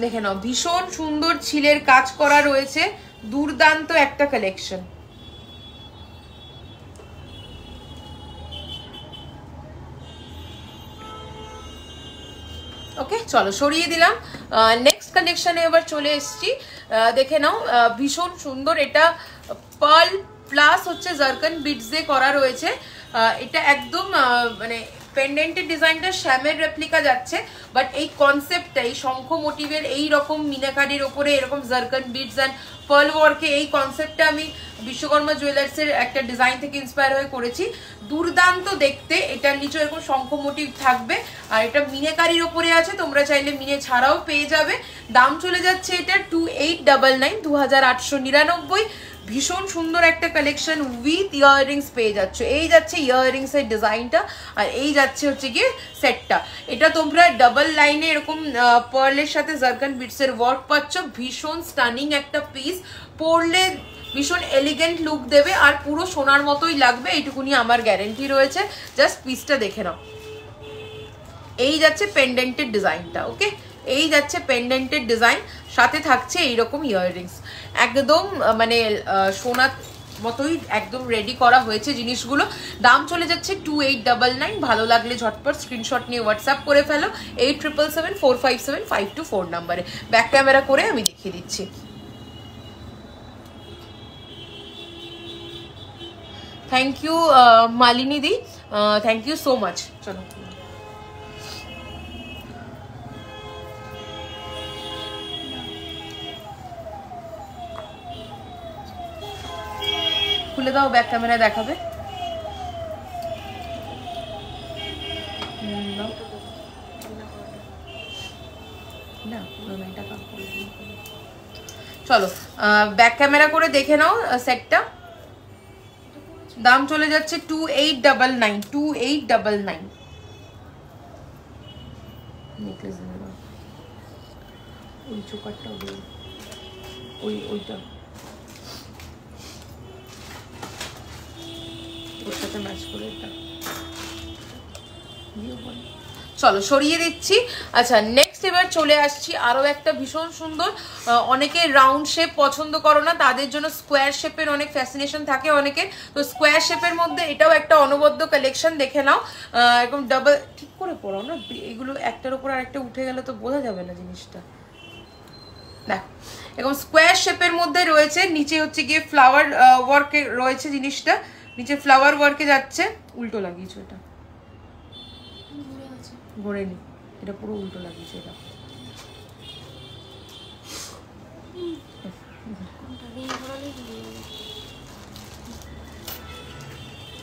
দেখে নাও ভীষণ সুন্দর ছিলের কাজ করা রয়েছে, দুর্দান্ত একটা কালেকশন। ওকে চলো সরিয়ে দিলাম। নেক্সট কালেকশনে এবার চলে এসেছি, দেখে নাও ভীষণ সুন্দর, এটা পার্ল প্লাস হচ্ছে জারকান বিটস দিয়ে করা রয়েছে। এটা একদম মানে পেন্ডেন্টের ডিজাইনটা শ্যামের রেপ্লিকা যাচ্ছে, বাট এই কনসেপ্টটা এই শঙ্খ মোটিভের এই রকম মিনাকারির ওপরে এরকম জারকান বিটস অ্যান্ড পার্ল ওয়ার্কে, এই কনসেপ্টটা আমি বিশ্বকর্মা জুয়েলার্সের একটা ডিজাইন থেকে ইন্সপায়ার হয়ে করেছি। দুর্দান্ত দেখতে, এটার নিচে এরকম শঙ্খ মোটিভ থাকবে, আর এটা মিনেকারির ওপরে আছে, তোমরা চাইলে মিনে ছাড়াও পেয়ে যাবে। দাম চলে যাচ্ছে এটা 2899, 2899। ভীষণ সুন্দর একটা কালেকশন উইথ ইয়াররিংস পেয়ে যাচ্ছে। এই যাচ্ছে ইয়াররিংস এর ডিজাইনটা, আর এই যাচ্ছে হচ্ছে গিয়ে সেটটা। এটা তোমরা ডাবল লাইনে এরকম পার্লের সাথে জারকান বিটস এর ওয়ার্ক পাচ্ছ। ভীষণ স্টানিং একটা পিস, পরলে ভীষণ এলিগেন্ট লুক দেবে আর পুরো সোনার মতোই লাগবে, এইটুকুনি আমার গ্যারেন্টি রয়েছে। জাস্ট পিসটা দেখে নাও। এই যাচ্ছে পেন্ডেন্টের ডিজাইনটা। ওকে, এই যাচ্ছে পেন্ডেন্টের ডিজাইন, সাথে থাকছে এইরকম ইয়াররিংস। একদম মানে সোনার মতোই একদম রেডি করা হয়েছে জিনিসগুলো। দাম চলে যাচ্ছে 2899। ভালো লাগলে ঝটপট স্ক্রিনশট নিয়ে হোয়াটসঅ্যাপ করে ফেলো 8777457524 নাম্বারে। ব্যাক ক্যামেরা করে আমি দেখিয়ে দিচ্ছি। থ্যাংক ইউ মালিনী দি, থ্যাংক ইউ সো মাচ। চলো খুলে দাও, ব্যাক ক্যামেরায় দেখাবে। চলো ব্যাক ক্যামেরা করে দেখে নাও সেটটা। দাম চলে যাচ্ছে 2899, 2899। নেকলেস ওই চোকারটা ওইটা ওর সাথে ম্যাচ করে এটা। চলো সরিয়ে দিচ্ছি। আচ্ছা নেক্সট এবার চলে আসছি আরো একটা ভীষণ সুন্দর, অনেকে রাউন্ড শেপ পছন্দ করো না, তাদের জন্য স্কোয়ার শেপের অনেক ফ্যাসিনেশন থাকে অনেকের, তো স্কোয়ার শেপের মধ্যে এটাও একটা অনবদ্য কালেকশন। দেখে নাও এরকম ডাবল, ঠিক করে পড়াও না, এগুলো একটার উপর আরেকটা উঠে গেলে তো বোঝা যাবে না জিনিসটা। দেখ এরকম স্কোয়ার শেপের মধ্যে রয়েছে, নিচে হচ্ছে গিয়ে ফ্লাওয়ার ওয়ার্কে রয়েছে জিনিসটা, নিচে ফ্লাওয়ার ওয়ার্কে যাচ্ছে। উল্টো লাগিয়েছো এটা, ঘোরেনি, এটা পুরো উল্টো লাগিয়েছে। এটা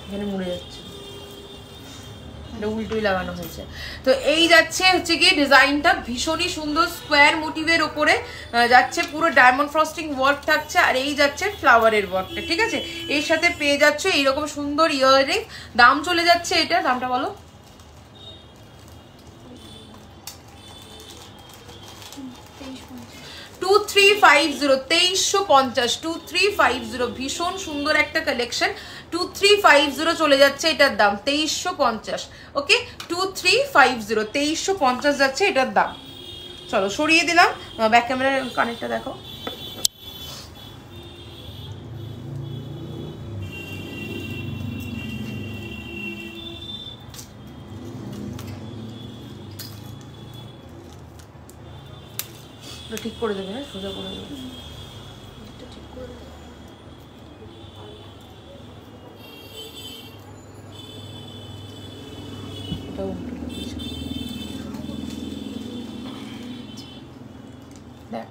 এখানে মুড়ে যাচ্ছে, এটা উল্টোই লাগানো হয়েছে। তো এই যাচ্ছে হচ্ছে কি ডিজাইনটা, ভীষণই সুন্দর স্কোয়ার মোটিভের ওপরে যাচ্ছে, পুরো ডায়মন্ড ফ্রস্টিং ওয়ার্ক থাকছে, আর এই যাচ্ছে ফ্লাওয়ারের ওয়ার্কটা। ঠিক আছে, এর সাথে পেয়ে যাচ্ছে এইরকম সুন্দর ইয়াররিং। দাম চলে যাচ্ছে এটা, দামটা বলো। 2350, 2350, 2350। ভীষণ সুন্দর একটা কালেকশন, 2350 চলে যাচ্ছে এটার দাম, 2350। ওকে 2350, 2350 যাচ্ছে এটার দাম। চলো সরিয়ে দিলাম, ব্যাক ক্যামেরার কানেরটা দেখো। ঠিক করে দেবে, হ্যাঁ সোজা করে দেবে। এটা উল্টো দেখ,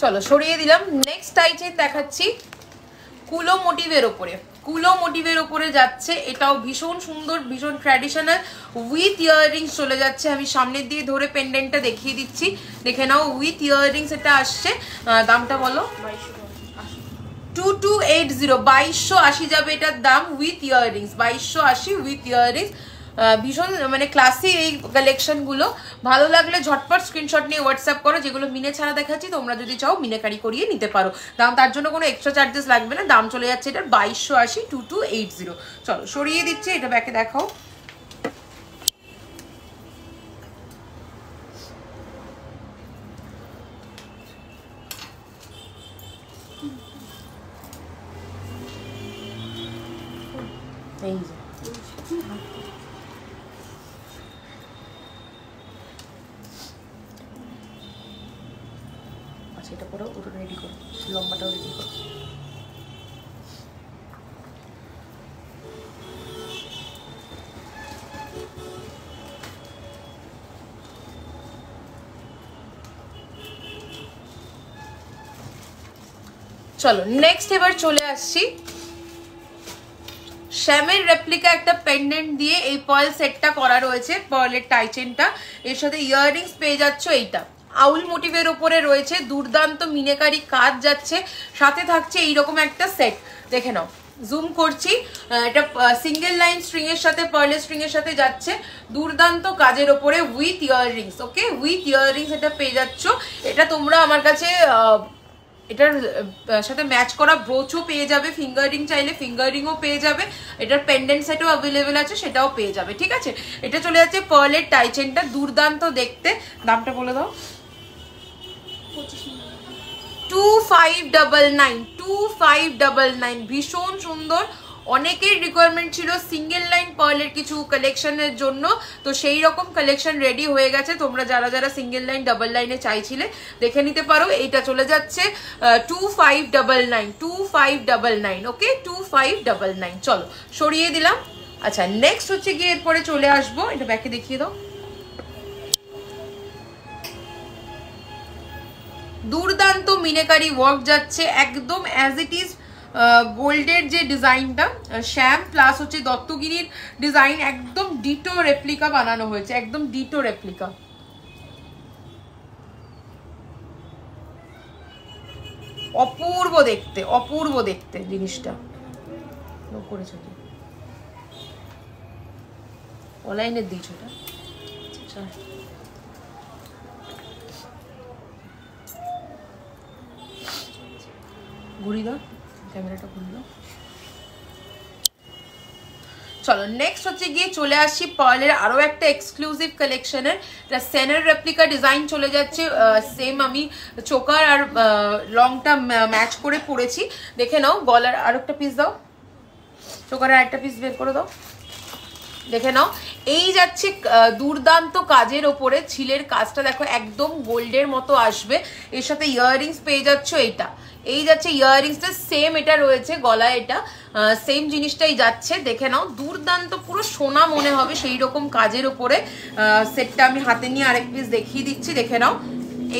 চলো সরিয়ে দিলাম। নেক্সট আইটেম দেখাচ্ছি কুলো মোটিভের ওপরে, কুলো মোটিভের ওপরে যাচ্ছে, এটাও ভীষণ সুন্দর, ভীষণ ট্র্যাডিশনাল উইথ ইয়াররিংস চলে যাচ্ছে। আমি সামনের দিয়ে ধরে পেন্ডেন্টটা দেখিয়ে দিচ্ছি, দেখে নাও উইথ ইয়াররিংস এটা আসছে। দামটা বলো। 2280 2280 যাবে এটার দাম উইথ ইয়াররিংস 2280 উইথ ইয়াররিংস। ভীষণ মানে ক্লাসি এই কালেকশন গুলো। ভালো লাগলে ঝটপট স্ক্রিনশট নিয়ে হোয়াটসঅ্যাপ করো। যেগুলো মিনে ছাড়া দেখাচ্ছি তোমরা যদি চাও মিনেকারি করিয়ে নিতে পারো। দাম তার জন্য কোনো এক্সট্রা চার্জেস লাগবে না। দাম চলে যাচ্ছে এটার 2280 2280। চলো সরিয়ে দিচ্ছি, এটা ব্যাকে দেখাও। এই যে আচ্ছা, এটা করো, ওটা রেডি করো, লম্বাটাও রেডি করো। চলো নেক্সট এবার চলে আসছি শ্যামের রেপ্লিকা একটা পেন্ডেন্ট দিয়ে এই পার্ল সেটটা করা রয়েছে, পার্লের টাই চেনটা, এর সাথে ইয়াররিংস পেয়ে যাচ্ছ। এইটা আউল মোটিভের উপরে রয়েছে, দুর্দান্ত মিনেকারি কাজ যাচ্ছে, সাথে থাকছে এইরকম একটা সেট। দেখে নাও, জুম করছি, এটা সিঙ্গেল লাইন স্ট্রিং এর সাথে পার্লের স্ট্রিং এর সাথে যাচ্ছে, দুর্দান্ত কাজের ওপরে with earrings. Okay, with earrings এটা পেয়ে যাচ্ছ। এটা তোমরা আমার কাছে এটার সাথে ম্যাচ করা ব্রোচও পেয়ে যাবে, ফিঙ্গার রিং চাইলে ফিঙ্গার রিংও পেয়ে যাবে, এটার পেন্ডেন্ট সেটও অ্যাভেলেবেল আছে, সেটাও পেয়ে যাবে। ঠিক আছে, এটা চলে যাচ্ছে পার্লের টাই চেনটা, দুর্দান্ত দেখতে। দামটা বলে দাও। 2599 2599, ভীষণ সুন্দর। অনেকের রিকোয়ারমেন্ট ছিল সিঙ্গেল লাইন পার্লের কিছু কালেকশনের জন্য, তো সেই রকম কালেকশন রেডি হয়ে গেছে। তোমরা যারা যারা সিঙ্গেল লাইন ডাবল লাইনে চাইছিলে দেখে নিতে পারো। এইটা চলে যাচ্ছে 2599 2599। ওকে, 2599। চলো সরিয়ে দিলাম। আচ্ছা নেক্সট হচ্ছে গিয়ে এরপরে চলে আসবো, এটা ব্যাকে দেখিয়ে দাও। দুর্দান্ত মিনেকারি ওয়ার্ক যাচ্ছে একদম অ্যাজ ইট ইজ গোল্ডের যে ডিজাইনটা, শ্যাম প্লাস হচ্ছে দত্তগিরির ডিজাইন, একদম ডিটো রেপ্লিকা বানানো হয়েছে, একদম ডিটো রেপ্লিকা। অপূর্ব দেখতে, অপূর্ব দেখতে জিনিসটা। করেছো কি অনলাইনে দিয়েছো এটা? আচ্ছা ঘুরি দাও, ক্যামেরাটা ঘুরি দাও। চলো নেক্সট হচ্ছে গিয়ে চলে আসছি পার্লের আরো একটা এক্সক্লুসিভ কালেকশনের। এটা সেনের রেপ্লিকা ডিজাইন চলে যাচ্ছে, সেম আমি চোকার আর লংটা ম্যাচ করে পরেছি। দেখে নাও, গলার আর একটা পিস দাও, চোকারের আরেকটা পিস বের করে দাও। দেখে নাও, এই যাচ্ছে দুর্দান্ত কাজের ওপরে, ছিলের কাজটা দেখো একদম গোল্ডের মতো আসবে, এর সাথে ইয়াররিংস পেয়ে যাচ্ছ। এইটা এই যাচ্ছে ইয়াররিংসটা সেম, এটা রয়েছে গলায়, এটা সেম জিনিসটাই যাচ্ছে। দেখে নাও, দুর্দান্ত পুরো সোনা মনে হবে সেই রকম কাজের ওপরে। সেটটা আমি হাতে নিয়ে আরেক পিস দেখিয়ে দিচ্ছি, দেখে নাও।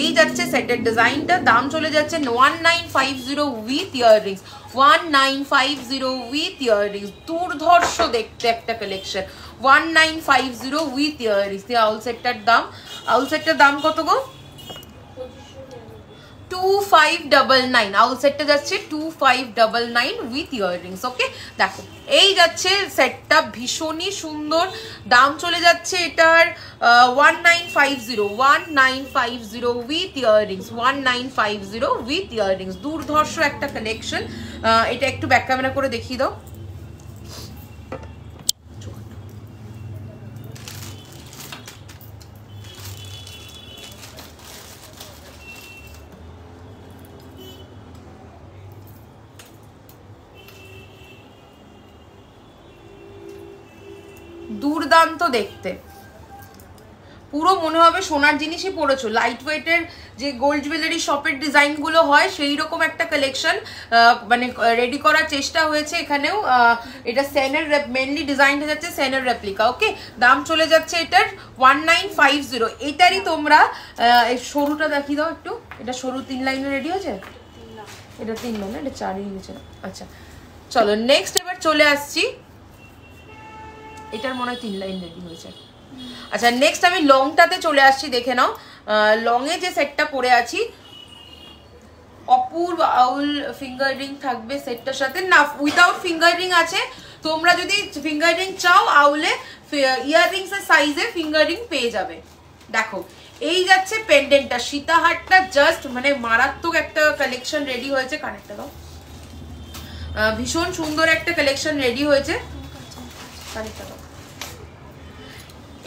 এই যাচ্ছে সেটের ডিজাইনটা, দাম চলে যাচ্ছে 1950 উইথ ইয়াররিংস, 1950 উইথ ইয়াররিংস। দুর্ধর্ষ দেখতে একটা কালেকশন, 1950 উইথ ইয়াররিংস। আউল সেটটার দাম, আউল সেটটার দাম কত গো? 2599। আউল সেটটা যাচ্ছে 2599 উইথ ইয়াররিংস। ওকে, দেখো এই যাচ্ছে সেটটা, ভীষণই সুন্দর। দাম চলে যাচ্ছে এটার 1950 1950 উইথ ইয়াররিংস, 1950 উইথ ইয়াররিংস। দুর্ধর্ষ একটা কালেকশন। এটা একটু ব্যাক ক্যামেরা করে দেখিয়ে দাও। দুর্দান্ত দেখতে, পুরো মনে হবে সোনার জিনিসই পড়েছো। লাইট ওয়েটের যে গোল্ড জুয়েলারি শপের ডিজাইন গুলো হয় সেই রকম একটা কালেকশন মানে রেডি করার চেষ্টা হয়েছে এখানেও। এটা সেনের মেনলি ডিজাইনটা যাচ্ছে সেনের রেপ্লিকা। ওকে, দাম চলে যাচ্ছে এটার 1950। এটারই তোমরা সরুটা দেখিয়ে দাও একটু। এটা সরু 3 লাইনে রেডি হয়েছে, এটা 3 লাইন, এটা 4ই হয়েছে। আচ্ছা চলো নেক্সট এবার চলে আসছি, এটার মনে হয় 3 লাইন রেডি হয়েছে। আচ্ছা নেক্সট আমি লংটাতে চলে আসছি, দেখে নাও। লং এ যে সেটটা পরে আছি অপূর্ব আউল ফিঙ্গার রিং থাকবে সেটটার সাথে, না উইদাউট ফিঙ্গার রিং আছে। তোমরা যদি ফিঙ্গার রিং চাও আউলে ইয়াররিংস এর সাইজে ফিঙ্গার রিং পেয়ে যাবে। দেখো এই যাচ্ছে পেন্ডেন্টটা, সীতাহারটা জাস্ট মানে মারাত্মক একটা কালেকশন রেডি হয়েছে। কানেরটা দাও, ভীষণ সুন্দর একটা কালেকশন রেডি হয়েছে। কানেরটা দাও।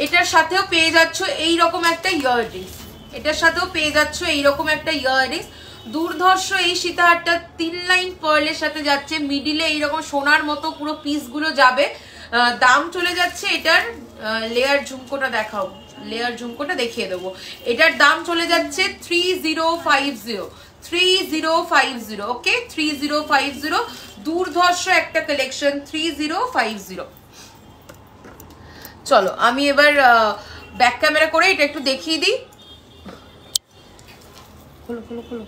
এটার সাথেও পেয়ে যাচ্ছ এইরকম একটা ইয়াররিংস, এটার সাথেও পেয়ে যাচ্ছ এইরকম একটা ইয়াররিংস। দুর্ধর্ষ এই সীতাহারটা 3 লাইন পার্লের সাথে যাচ্ছে, মিডিলে এইরকম সোনার মতো পুরো পিসগুলো যাবে। দাম চলে যাচ্ছে এটার, লেয়ার ঝুমকোটা দেখাও, লেয়ার ঝুমকোটা দেখিয়ে দেবো। এটার দাম চলে যাচ্ছে 3050, 3050। ওকে 3050, দুর্ধর্ষ একটা কালেকশন 3050। চলো আমি এবার ব্যাক ক্যামেরা করে এটা একটু দেখিয়ে দিই। খোলো খোলো খোলো।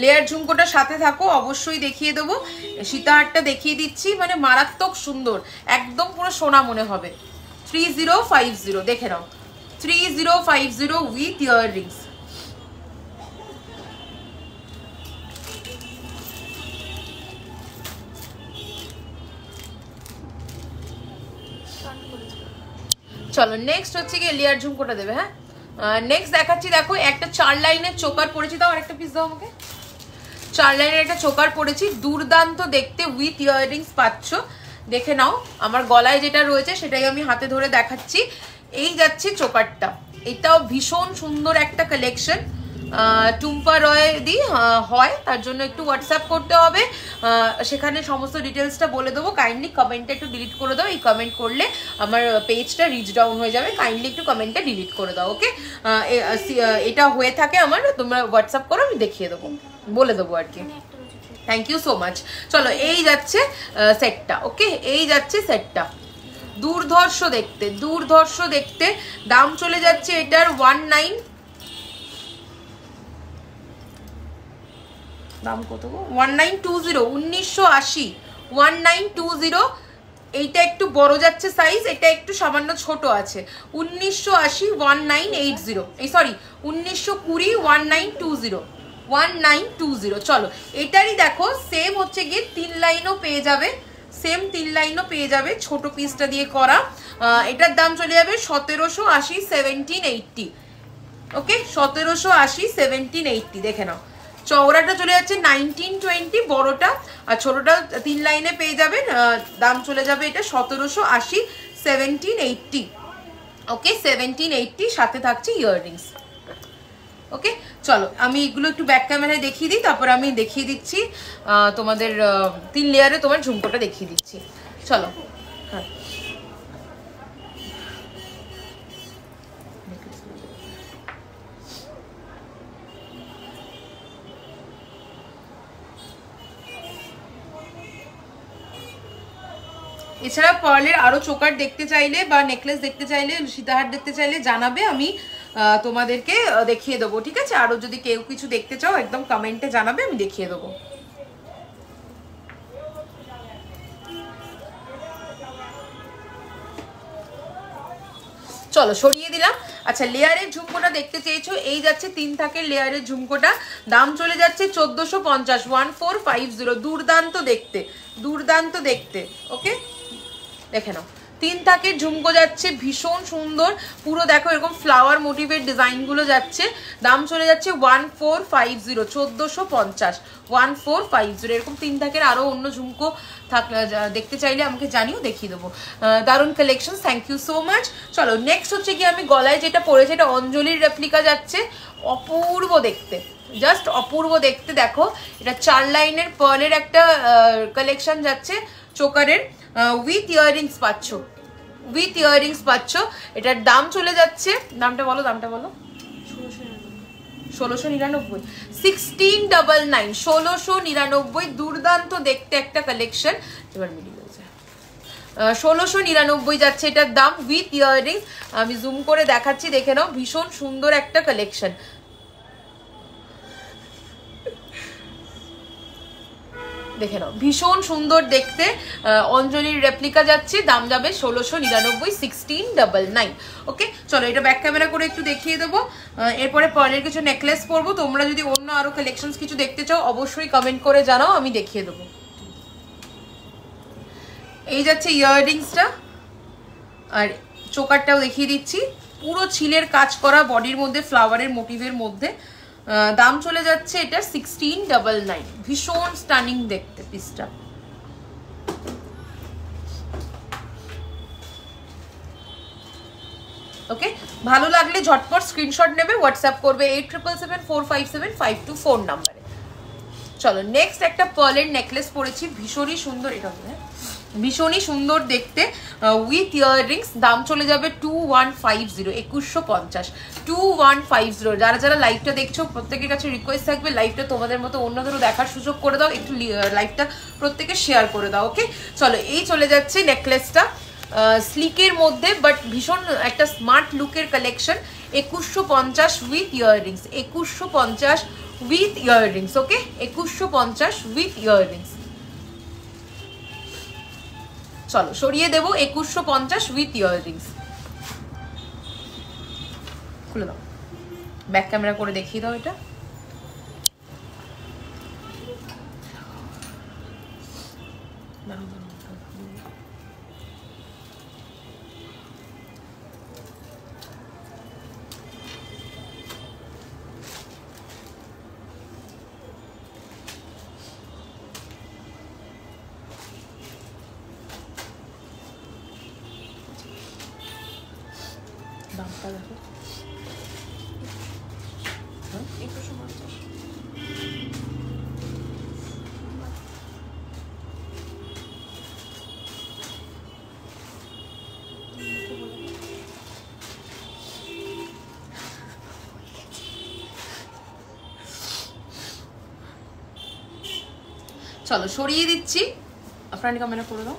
লেয়ার ঝুমকোটা সাথে থাকো, অবশ্যই দেখিয়ে দেবো। সীতাহারটা দেখিয়ে দিচ্ছি, মানে মারাত্মক সুন্দর, একদম পুরো সোনা মনে হবে। 3050 দেখে নাও, 3050 উইথ ইয়াররিংস। চলো নেক্সট হচ্ছে গিয়ে লেয়ার ঝুমকোটা দেবে। হ্যাঁ নেক্সট দেখাচ্ছি, দেখো একটা 4 লাইনের চোকার পড়েছি, দাও আরেকটা পিস দাও আমাকে। 4 লাইনের একটা চোকার পড়েছি, দুর্দান্ত দেখতে উইথ ইয়াররিংস পাচ্ছ। দেখে নাও, আমার গলায় যেটা রয়েছে সেটাই আমি হাতে ধরে দেখাচ্ছি। এই যাচ্ছে চোকারটা, এটাও ভীষণ সুন্দর একটা কালেকশন। টুম্পা রয় দি হয়, তার জন্য একটু হোয়াটসঅ্যাপ করতে হবে, সেখানে সমস্ত ডিটেলসটা বলে দেবো। কাইন্ডলি কমেন্টটা একটু ডিলিট করে দাও, এই কমেন্ট করলে আমার পেজটা রিচ ডাউন হয়ে যাবে। কাইন্ডলি একটু কমেন্টটা ডিলিট করে দাও। ওকে এটা হয়ে থাকে আমার, তোমরা হোয়াটসঅ্যাপ করো, আমি দেখিয়ে দেবো, বলে দেবো আর কি। Thank you so much. চলো এই যাচ্ছে সেটটা। ওকে এই যাচ্ছে সেটটা, দুর্ধর্ষ দেখতে, দুর্ধর্ষ দেখতে। দাম চলে যাচ্ছে এটার 19, দাম কত গো, 1920, 1980, 1920। এইটা একটু বড় যাচ্ছে সাইজ, এটা একটু সামান্য ছোট আছে। 1980, 1980, এই সরি 1920, 1920, 1920। চলো এটারই দেখো সেম হচ্ছে গিয়ে 3 লাইনও পেয়ে যাবে, সেম 3 লাইনও পেয়ে যাবে, ছোট পিসটা দিয়ে করা। এটার দাম চলে যাবে 1780, 1780। ওকে 1780, 1780 দেখে নাও। চওড়াটা চলে যাচ্ছে 1920, বড়টা আর ছোটটা 3 লাইনে পেয়ে যাবেন। দাম চলে যাবে এটা 1780, 1780। ওকে 1780, সাথে থাকছে ইয়াররিংস। ওকে চলো আমি এগুলো একটু ব্যাক ক্যামেরায় দেখিয়ে দিই, তারপর আমি দেখিয়ে দিচ্ছি তোমাদের 3 লেয়ারে তোমার ঝুমকোটা দেখিয়ে দিচ্ছি। চলো হ্যাঁ এছাড়া পার্লের আরো চোকার দেখতে চাইলে বা নেকলেস দেখতে চাইলে, সীতাহার দেখতে চাইলে জানাবে, আমি তোমাদেরকে দেখিয়ে দেবো। ঠিক আছে, আরো যদি কেউ কিছু দেখতে চাও একদম কমেন্টে জানাবে, আমি দেখিয়ে দেবো। চলো সরিয়ে দিলাম। আচ্ছা লেয়ারের ঝুমকোটা দেখতে চেয়েছো, এই যাচ্ছে 3 থাকের লেয়ারের ঝুমকোটা। দাম চলে যাচ্ছে 1450, 1450। দুর্দান্ত দেখতে, দুর্দান্ত দেখতে। ওকে দেখে নাও, 3 থাকের ঝুমকো যাচ্ছে, ভীষণ সুন্দর, পুরো দেখো এরকম ফ্লাওয়ার মোটিভের ডিজাইন গুলো যাচ্ছে। দাম চলে যাচ্ছে 1450, 1450, 1450। এরকম 3 থাকের আরো অন্য ঝুমকো দেখতে চাইলে আমাকে জানিও, দেখিয়ে দেবো। দারুণ collection, thank you so much. চলো নেক্সট হচ্ছে কি, আমি গলায় যেটা পরেছি এটা অঞ্জলির রেপ্লিকা যাচ্ছে, অপূর্ব দেখতে, জাস্ট অপূর্ব দেখতে। দেখো এটা 4 লাইনের পার্লের একটা কালেকশন যাচ্ছে, চোকারের উইথ ইয়াররিংস পাচ্ছ, উইথ ইয়াররিংস পাচ্ছ। এটার দাম চলে যাচ্ছে, দামটা বলো, দামটা বলো। 1699, 1699, 1699। দুর্দান্ত দেখতে একটা কালেকশন। এবার মিডিল হয়েছে 1699 যাচ্ছে এটার দাম উইথ ইয়াররিংস। আমি জুম করে দেখাচ্ছি, দেখে নাও, ভীষণ সুন্দর একটা কালেকশন। দেখে নাও, ভীষণ সুন্দর দেখতে। অঞ্জলির রেপ্লিকা যাচ্ছে, দাম যাবে 1699, 1699। ওকে, চলো এটা ব্যাক ক্যামেরা করে একটু দেখিয়ে দেবো। এরপরে পার্লের কিছু নেকলেস পরবো। তোমরা যদি অন্য আরো কালেকশন কিছু দেখতে চাও অবশ্যই কমেন্ট করে জানাও, আমি দেখিয়ে দেবো। এই যাচ্ছে ইয়াররিংসটা, আর চোকারটাও দেখিয়ে দিচ্ছি। পুরো ছিলের কাজ করা, বডির মধ্যে ফ্লাওয়ারের মোটিভের মধ্যে। দাম চলে যাচ্ছে এটা 1699। ভীষণ স্টানিং দেখতে পিসটা। ওকে, ভালো লাগলে ঝটপট স্ক্রিনশট নেবে, হোয়াটসঅ্যাপ করবে 87745752 নাম্বারে। চলো নেক্সট একটা পার্লের নেকলেস পরেছি, ভীষণই সুন্দর। এটা ভীষণই সুন্দর দেখতে উইথ ইয়াররিংস। দাম চলে যাবে 2150, 2150, 2150। যারা যারা লাইভটা দেখছো প্রত্যেকের কাছে রিকোয়েস্ট থাকবে, লাইভটা তোমাদের মতো অন্যদেরও দেখার সুযোগ করে দাও, একটু লাইভটা প্রত্যেকে শেয়ার করে দাও। ওকে, চলো এই চলে যাচ্ছে নেকলেসটা, স্লিকের মধ্যে বাট ভীষণ একটা স্মার্ট লুকের collection. 2150 with earrings, 2150 with earrings. Okay, 2150 with earrings. চলো সরিয়ে দেবো 2150 উইথ ইয়াররিংস। খুলে দাও, ব্যাক ক্যামেরা করে দেখিয়ে দাও এটা। দামটা দেখো, চলো সরিয়ে দিচ্ছি, ফ্রন্ট ক্যামেরা করে দাও।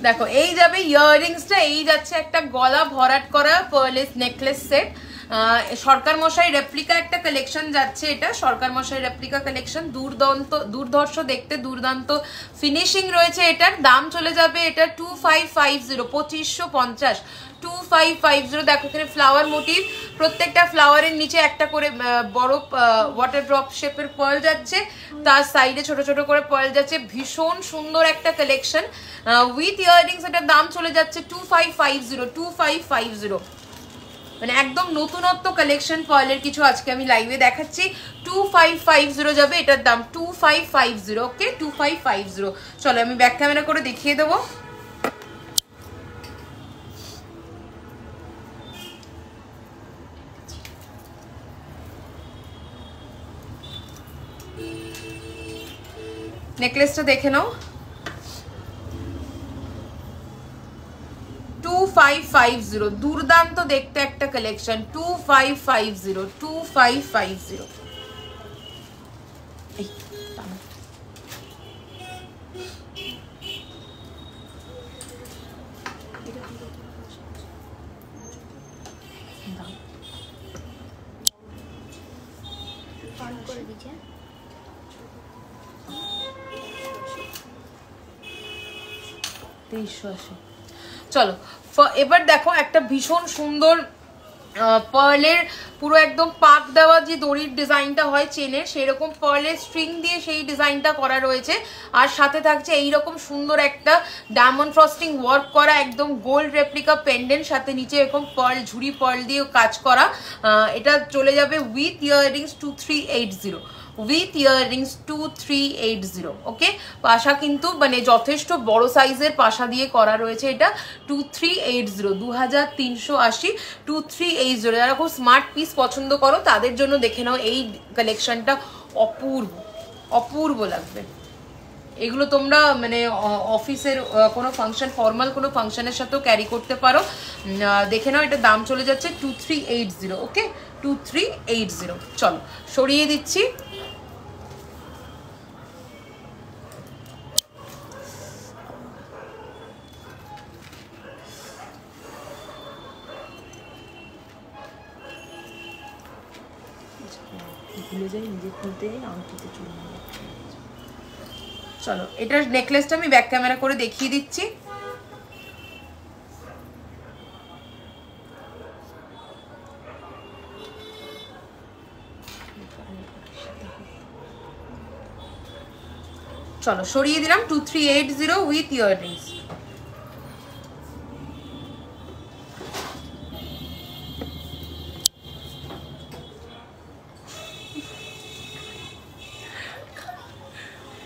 দেখো এই যাবে ইয়াররিংসটা, এই যাচ্ছে একটা গলা ভরাট করা পার্লেস নেকলেস সেট। সরকার মশাই রেপ্লিকা একটা কালেকশন যাচ্ছে, এটা সরকার মশাই রেপ্লিকা কালেকশন। দুর্ধর্ষ দেখতে, দুর্দান্ত ফিনিশিং রয়েছে এটার। দাম চলে যাবে এটা 2550, 2550, 2550। দেখো এখানে ফ্লাওয়ার মোটিভ, প্রত্যেকটা ফ্লাওয়ারের নিচে একটা করে বড় ওয়াটার ড্রপ শেপের পার্ল যাচ্ছে, তার সাইডে ছোট ছোট করে পার্ল যাচ্ছে। ভীষণ সুন্দর একটা কালেকশন উইথ ইয়াররিংস। এটার দাম চলে যাচ্ছে 2550, 2550। মানে একদম নতুনত্ব কালেকশন পার্লের কিছু আজকে আমি লাইভে দেখাচ্ছি। 2550 যাবে এটার দাম, 2550। ওকে, 2550। চলো আমি ব্যাক ক্যামেরা করে দেখিয়ে দেবো। নেকলেসটা দেখে নাও, 2550। দুর্দান্ত দেখতে একটা কালেকশন, 2550, 2550। চলো এবার দেখো একটা ভীষণ সুন্দর পার্লের পুরো একদম পাক দেওয়া যে দড়ির ডিজাইনটা হয় চেনের, সেরকম পার্লের স্ট্রিং দিয়ে সেই ডিজাইনটা করা রয়েছে। আর সাথে থাকছে এইরকম সুন্দর একটা ডায়মন্ড ফ্রস্টিং ওয়ার্ক করা একদম গোল্ড রেপ্লিকা পেন্ডেন্ট, সাথে নিচে এরকম পার্ল, ঝুড়ি পার্ল দিয়ে কাজ করা। এটা চলে যাবে উইথ ইয়াররিংস 2380, উইথ ইয়াররিংস 2380। ওকে, পাশা কিন্তু মানে যথেষ্ট বড় সাইজের পাশা দিয়ে করা রয়েছে এটা। 2380, 2380, 2380। যারা খুব স্মার্ট পিস পছন্দ করো তাদের জন্য দেখে নাও এই কালেকশনটা, অপূর্ব অপূর্ব লাগবে। এগুলো তোমরা মানে অফিসের কোনো ফাংশন, ফর্মাল কোনো ফাংশনের সাথেও ক্যারি করতে পারো। দেখে নাও এটার দাম চলে যাচ্ছে 2380। ওকে, 2380। চলো সরিয়ে দিচ্ছি। ভুলে যাই নিজে খুলতে আংটিতে চলে যাবে। চলো এটার নেকলেসটা আমি ব্যাক ক্যামেরা করে দেখিয়ে দিচ্ছি। চলো সরিয়ে দিলাম 2380 উইথ ইয়াররিংস।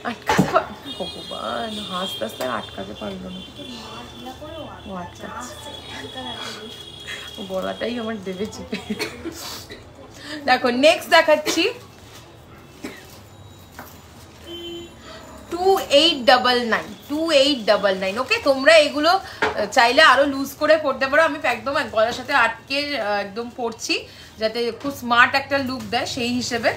আটকাতে ভগবান, হাসতে হাসতে আটকাতে পারলো না। গলাটাই আমার দেবে চিপে। দেখো নেক্সট দেখাচ্ছি 2899 ওকে। তোমরা এগুলো চাইলে আরো লুজ করে পড়তে পারো, আমি একদম গলার সাথে আটকে একদম পড়ছি যাতে খুব স্মার্ট একটা লুক দেয় সেই হিসেবে।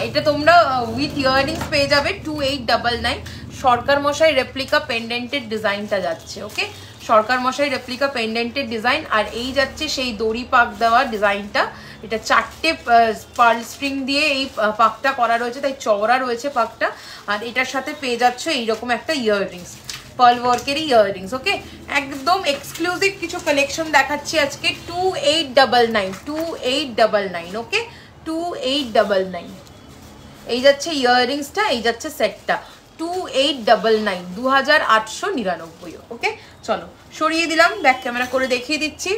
এটা তোমরা উইথ ইয়াররিংস পেয়ে যাবে 2899। সরকার মশাই রেপ্লিকা পেন্ডেন্টের ডিজাইনটা যাচ্ছে, ওকে। সরকার মশাই রেপ্লিকা পেন্ডেন্টের ডিজাইন, আর এই যাচ্ছে সেই দড়ি পাক দেওয়া ডিজাইনটা। এটা 4টে পার্ল স্ট্রিং দিয়ে এই পাকটা করা রয়েছে, তাই চওড়া রয়েছে পাকটা। আর এটার সাথে পেয়ে যাচ্ছ এইরকম একটা ইয়াররিংস, পার্ল ওয়ার্কেরই ইয়াররিংস, ওকে। একদম এক্সক্লুসিভ কিছু কালেকশন দেখাচ্ছি আজকে 2899 ওকে। 2899 এই যাচ্ছে ইয়াররিংসটা, এই যাচ্ছে সেটটা 2899, 2899, ওকে। চলো সরিয়ে দিলাম, ব্যাক ক্যামেরা করে দেখিয়ে দিচ্ছি।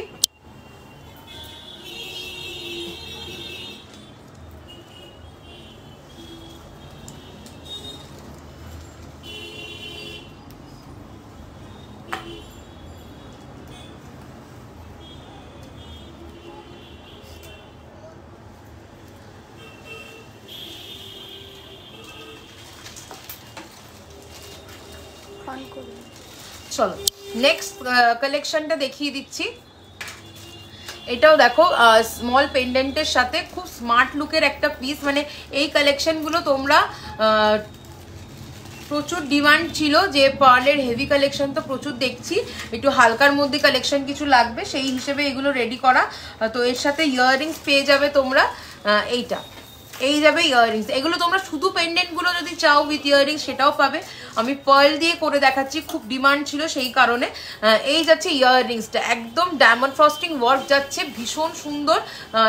চলো নেক্সট কালেকশনটা দেখিয়ে দিচ্ছি। এটাও দেখো স্মল পেন্ডেন্টের সাথে খুব স্মার্ট লুকের একটা পিস। মানে এই কালেকশনগুলো তোমরা প্রচুর ডিমান্ড ছিল যে পার্লের হেভি কালেকশন তো প্রচুর দেখছি, একটু হালকার মধ্যে কালেকশন কিছু লাগবে, সেই হিসেবে এগুলো রেডি করা। তো এর সাথে ইয়াররিংস পেয়ে যাবে তোমরা, এইটা এই যাবে ইয়াররিংস। এগুলো তোমরা শুধু পেন্ডেন্টগুলো যদি চাও উইথ ইয়াররিংস সেটাও পাবে, আমি পার্ল দিয়ে করে দেখাচ্ছি, খুব ডিমান্ড ছিল সেই কারণে। এই যাচ্ছে ইয়াররিংসটা, একদম ডায়মন্ড ফ্রস্টিং ওয়ার্ক যাচ্ছে, ভীষণ সুন্দর।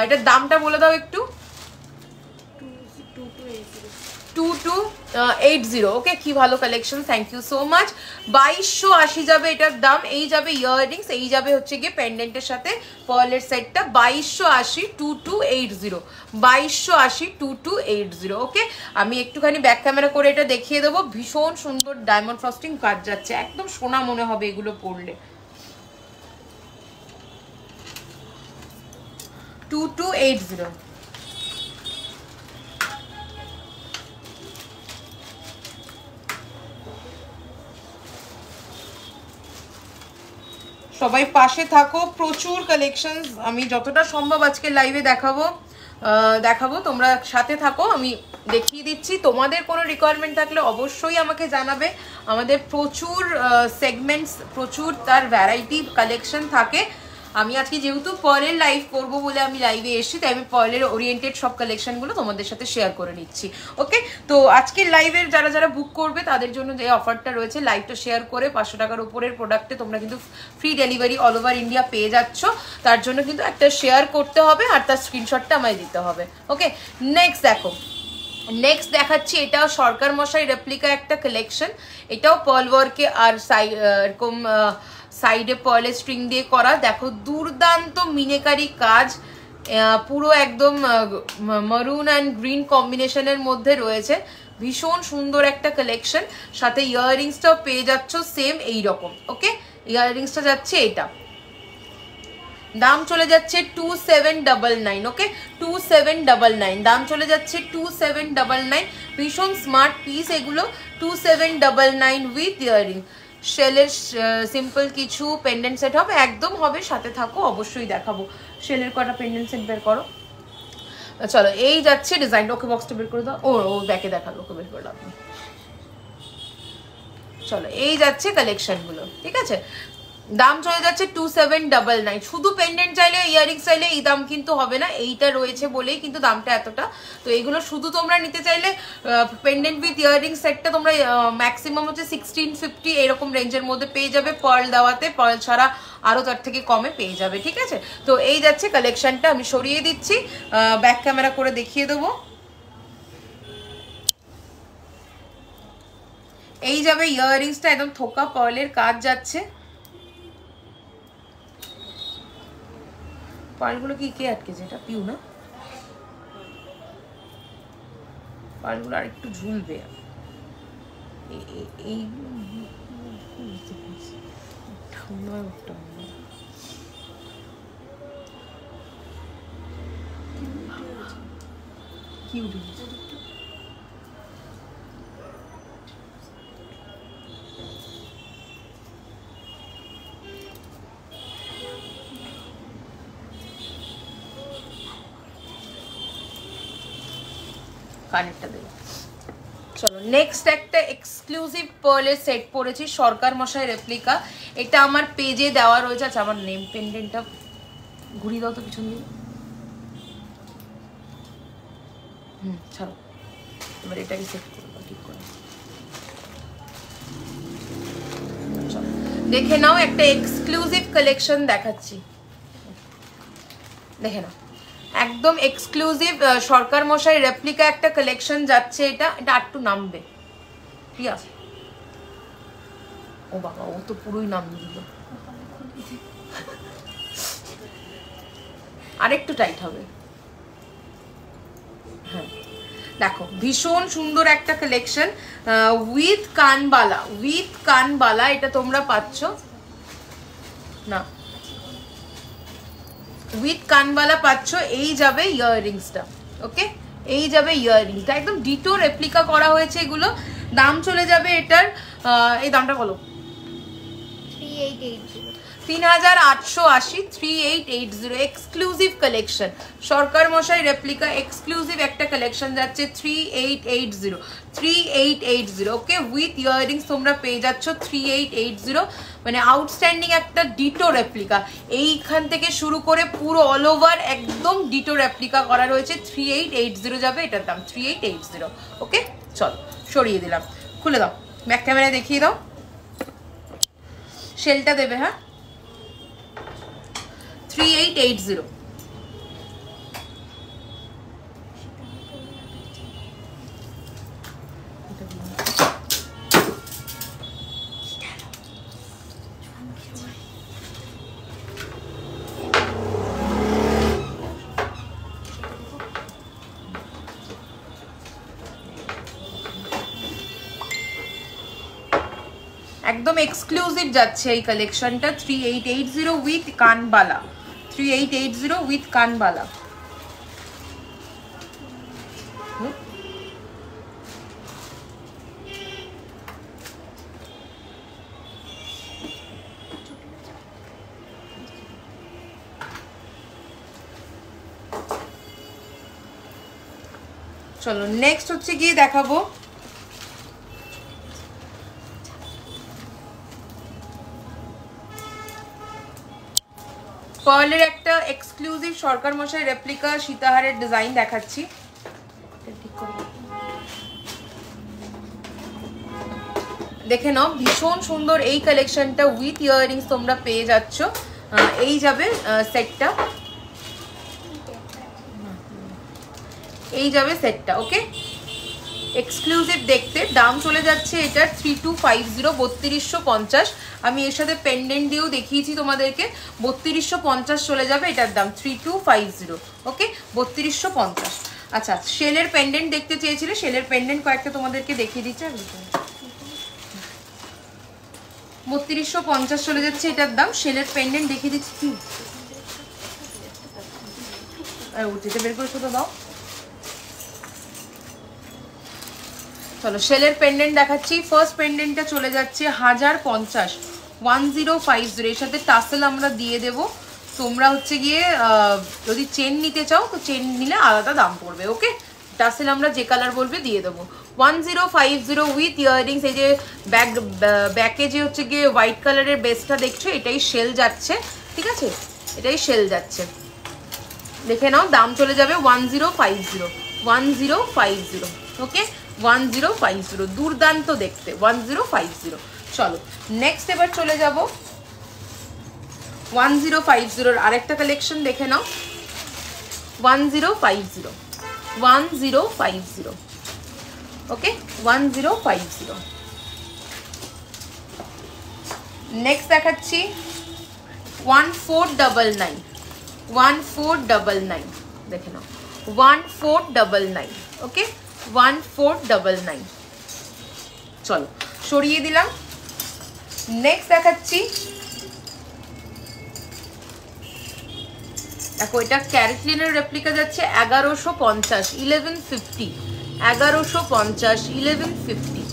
এটার দামটা বলে দাও একটু। 2280, ওকে। কি ভালো collection, thank you so much. 2280 যাবে এটার দাম। এই যাবে ইয়াররিংস, এই যাবে হচ্ছে গিয়ে পেন্ডেন্টের সাথে পার্লের সেটটা 2280, 2280, 2280, 2280, ওকে। আমি একটুখানি ব্যাক ক্যামেরা করে এটা দেখিয়ে দেবো। ভীষণ সুন্দর ডায়মন্ড ফ্রস্টিং কাজ যাচ্ছে, একদম সোনা মনে হবে এগুলো পরলে। 2280। সবাই পাশে থাকো, প্রচুর কালেকশনস আমি যতটা সম্ভব আজকে লাইভে দেখাবো, তোমরা সাথে থাকো, আমি দেখিয়ে দিচ্ছি। তোমাদের কোনো রিকোয়ারমেন্ট থাকলে অবশ্যই আমাকে জানাবে। আমাদের প্রচুর সেগমেন্টস, প্রচুর তার ভ্যারাইটি কালেকশন থাকে। আমি আজকে যেহেতু পার্লের লাইভ করবো বলে আমি লাইভে এসেছি, তাই আমি পার্লের ওরিয়েন্টেড সব কালেকশনগুলো তোমাদের সাথে শেয়ার করে নিচ্ছি, ওকে। তো আজকের লাইভের যারা বুক করবে তাদের জন্য যে অফারটা রয়েছে, লাইভটা শেয়ার করে 500 টাকার উপরের প্রোডাক্টে তোমরা কিন্তু free delivery all over India পেয়ে যাচ্ছ। তার জন্য কিন্তু একটা শেয়ার করতে হবে আর তার স্ক্রিনশটটা আমায় দিতে হবে, ওকে। নেক্সট দেখো, নেক্সট দেখাচ্ছি, এটাও সরকার মশাই রেপ্লিকা একটা কালেকশন। এটাও পার্ল ওয়ার্কে আর এরকম সাইডে পার্লের স্ট্রিং দিয়ে করা। দেখো দুর্দান্ত মিনেকারি কাজ, পুরো একদম মারুন অ্যান্ড গ্রিন কম্বিনেশনের মধ্যে রয়েছে, ভীষণ সুন্দর একটা কালেকশন। সাথে ইয়াররিংসটাও পেয়ে যাচ্ছ সেম এই রকম, ওকে। ইয়াররিংসটা যাচ্ছে এটা, দাম চলে যাচ্ছে 2799, ওকে। 2799 দাম চলে যাচ্ছে 2799। ভীষণ স্মার্ট পিস এগুলো, 2799 উইথ ইয়াররিং। শেলের সিম্পল কিছু পেন্ডেন্ট সেট হবে, একদম হবে, সাথে থাকো, অবশ্যই দেখাবো। শেলের কটা পেন্ডেন্ট সেট বের করো। চলো এই যাচ্ছে ডিজাইন, ওকে বক্সটা বের করে দাও। ও ব্যাকে দেখালো, ওকে বের করে দাও। চলো এই যাচ্ছে কালেকশনগুলো, ঠিক আছে। দাম চলে যাচ্ছে 2799। শুধু পেন্ডেন্ট চাইলে, ইয়ারিংস চাইলে এই দাম কিন্তু হবে না, এইটা রয়েছে বলেই কিন্তু দামটা এতটা। তো এইগুলো শুধু তোমরা নিতে চাইলে পেন্ডেন্ট উইথ ইয়ারিং সেটটা তোমরা ম্যাক্সিমাম হচ্ছে 1650 এরকম রেঞ্জের মধ্যে পেয়ে যাবে, পার্ল দেওয়াতে। পার্ল ছাড়া আরও তার থেকে কমে পেয়ে যাবে, ঠিক আছে? তো এই যাচ্ছে কালেকশনটা, আমি সরিয়ে দিচ্ছি, ব্যাক ক্যামেরা করে দেখিয়ে দেবো। এই যাবে ইয়াররিংসটা, একদম থোকা পার্লের কাজ যাচ্ছে। পার্লগুলো কি কে আটকেছে? এটা পিউ না? পার্লগুলো আর একটু ঝুলবে, এই কি উঠে কানেরটা দেবো। চলো নেক্সট একটা এক্সক্লুসিভ পার্লের সেট পরেছি, সরকার মশাই রেপ্লিকা। এটা আমার পেজে দেওয়া রয়েছে। আচ্ছা আমার নেম পেন্ডেন্টটা ঘুরিয়ে দাও তো পিছন দিয়ে। ছাড়ো, এবার এটাকে সেট করবো ঠিক করে। চলো দেখে নাও, একটা এক্সক্লুসিভ কালেকশন দেখাচ্ছি, দেখে নাও। একদম এক্সক্লুসিভ সরকার মশাই রেপ্লিকা একটা কালেকশন যাচ্ছে। এটা একটু নামবে প্রিয়া। ও বাবা, ও তো পুরোই নামিয়ে দিল, আরেকটু টাইট হবে। হ্যাঁ দেখো, ভীষণ সুন্দর একটা কালেকশন উইথ কানবালা। উইথ কানবালা এটা তোমরা পাচ্ছ না, উইথ কানবালা পাচ্ছ। এই যাবে ইয়াররিংসটা, ওকে? এই যাবে ইয়াররিংসটা, একদম ডিটো রেপ্লিকা করা হয়েছে এগুলো। দাম চলে যাবে এটার, এই দামটা বলো। 3880, 3880 এক্সক্লুসিভ কালেকশন। সরকার মশাই রেপ্লিকা এক্সক্লুসিভ একটা কালেকশন যাচ্ছে 3880, ওকে? উইথ ইয়াররিংস তোমরা পেয়ে যাচ্ছ 3880, মানে আউটস্ট্যান্ডিং একটা ডিটো রেপ্লিকা। এইখান থেকে শুরু করে পুরো অল ওভার একদম ডিটো রেপ্লিকা করা রয়েছে। 3880 যাবে এটার দাম, 3880, ওকে? চলো সরিয়ে দিলাম, খুলে দাও, ব্যাক ক্যামেরায় দেখিয়ে দাও। শেলটা দেবে, হ্যাঁ 3880। একদম এক্সক্লুসিভ যাচ্ছে এই কালেকশনটা, 3880 উইথ কানবালা। 3880 উইথ কানবালা। চলো নেক্সট হচ্ছে গিয়ে দেখাবো পার্লের একটা এক্সক্লুসিভ সরকার মশাই রেপ্লিকা সীতাহারের ডিজাইন দেখাচ্ছি। দেখে নাও, ভীষণ সুন্দর এই কালেকশনটা উইথ ইয়াররিংস তোমরা পেয়ে যাচ্ছ। এই যাবে সেটটা, এই যাবে সেটটা, ওকে? এক্সক্লুসিভ দেখতে। দাম চলে যাচ্ছে এটার 3250, 3250। আমি এর সাথে পেন্ডেন্ট দিয়েও দেখিয়েছি তোমাদেরকে, 3250 চলে যাবে এটার দাম, 3250, ওকে? 3250। আচ্ছা, শেলের পেন্ডেন্ট দেখতে চেয়েছিলে, শেলের পেন্ডেন্ট কয়েকটা তোমাদেরকে দেখিয়ে দিচ্ছে। 3250 চলে যাচ্ছে এটার দাম। শেলের পেন্ডেন্ট দেখিয়ে দিচ্ছি, কি যেটা বের করে শুধু দাও। চলো শেলের পেন্ডেন্ট দেখাচ্ছি। ফার্স্ট পেন্ডেন্টটা চলে যাচ্ছে 1050, 1050। এর সাথে টাসেল আমরা দিয়ে দেব। তোমরা হচ্ছে গিয়ে যদি চেন নিতে চাও তো চেন নিলে আলাদা দাম পড়বে, ওকে? টাসেল আমরা যে কালার বলবে দিয়ে দেবো। 1050 উইথ ইয়াররিংস। এই যে ব্যাকে যে হচ্ছে গিয়ে হোয়াইট কালারের বেসটা দেখছো, এটাই সেল যাচ্ছে, ঠিক আছে, এটাই সেল যাচ্ছে। দেখে নাও, দাম চলে যাবে 1050, 1050, ওকে 1050, দুর্দান্ত দেখতে 1050। চলো নেক্সট এবার চলে যাব 1050 আরেকটা কালেকশন দেখে নাও। 1050, 1050, ওকে 1050। নেক্সট দেখাচ্ছি 1499, 1499, দেখে নাও 1499, ওকে 1499। চলো সরিয়ে দিলাম। নেক্সট দেখাচ্ছি, দেখো এটা ক্যারেটলিনের রেপ্লিকা যাচ্ছে 1150, 1150, 1150, 1150,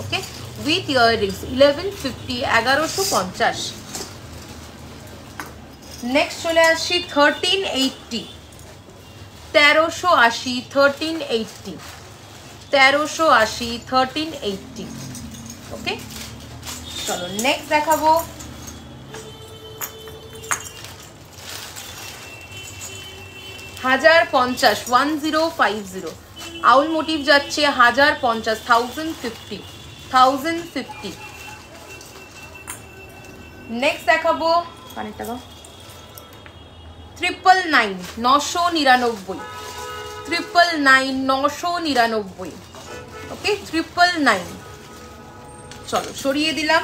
ওকে উইথ ইয়াররিংস 1150, 1150। নেক্সট চলে আসছি 1380, 1380, 1380, 1380, 1380, ওকে। চলো নেক্সট দেখাবো 1050, 1050, আউল মোটিভ যাচ্ছে 1050, 1050, 1050। নেক্সট দেখাবো কানেরটা দাও 999, 999, 999, 999, ওকে 999। চলো সরিয়ে দিলাম।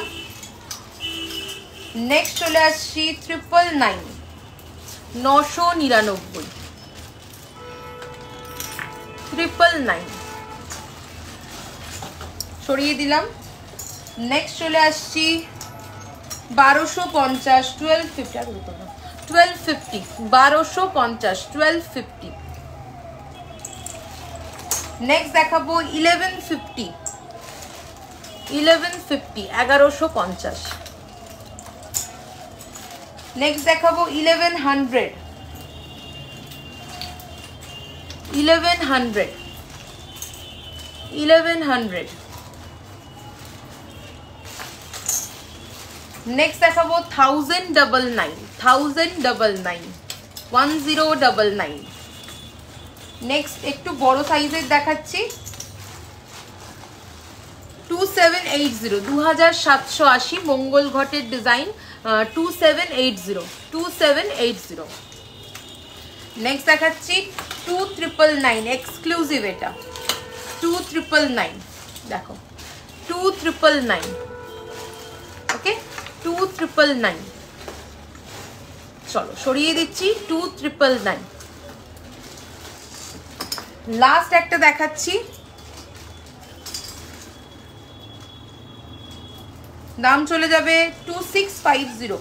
নেক্সট চলে আসছি 999, 999, 999, সরিয়ে দিলাম। নেক্সট চলে আসছি 1250, 1250, 1250, 1250, 1250। নেক্সট দেখাবো 1150, 1150, 1150। নেক্সট দেখাবো 1100, 1100, 1100। নেক্সট দেখাবো 1099, 1099, 1099। নেক্সট একটু বড় সাইজের দেখাচ্ছি 2780, 2780 মঙ্গল ঘটের ডিজাইন 2780, 2780। নেক্সট দেখাচ্ছি 2999, এক্সক্লুসিভ এটা 2999, দেখো 2999, ওকে 2999। চলো সরিয়ে দিচ্ছি 2999। লাস্ট একটা দেখাচ্ছি, দাম চলে যাবে 2650,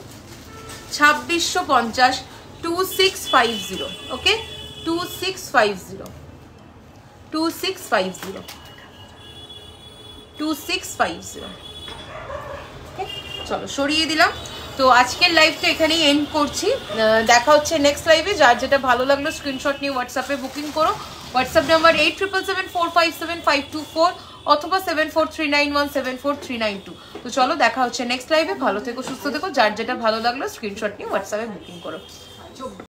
2650, 2650, ওকে 2650, 2650, 2650, ওকে। চলো সরিয়ে দিলাম। তো আজকের লাইভটা এখানেই এন্ড করছি। দেখা হচ্ছে নেক্সট লাইভে। যার যেটা ভালো লাগলো স্ক্রিনশট নিয়ে হোয়াটসঅ্যাপে বুকিং করো। হোয়াটসঅ্যাপ নাম্বার 8774575524 অথবা 7439174392। তো চলো দেখা হচ্ছে নেক্সট লাইভে। ভালো থেকো, সুস্থ থেকো। যার যেটা ভালো লাগলো স্ক্রিনশট নিয়ে হোয়াটসঅ্যাপে বুকিং করো।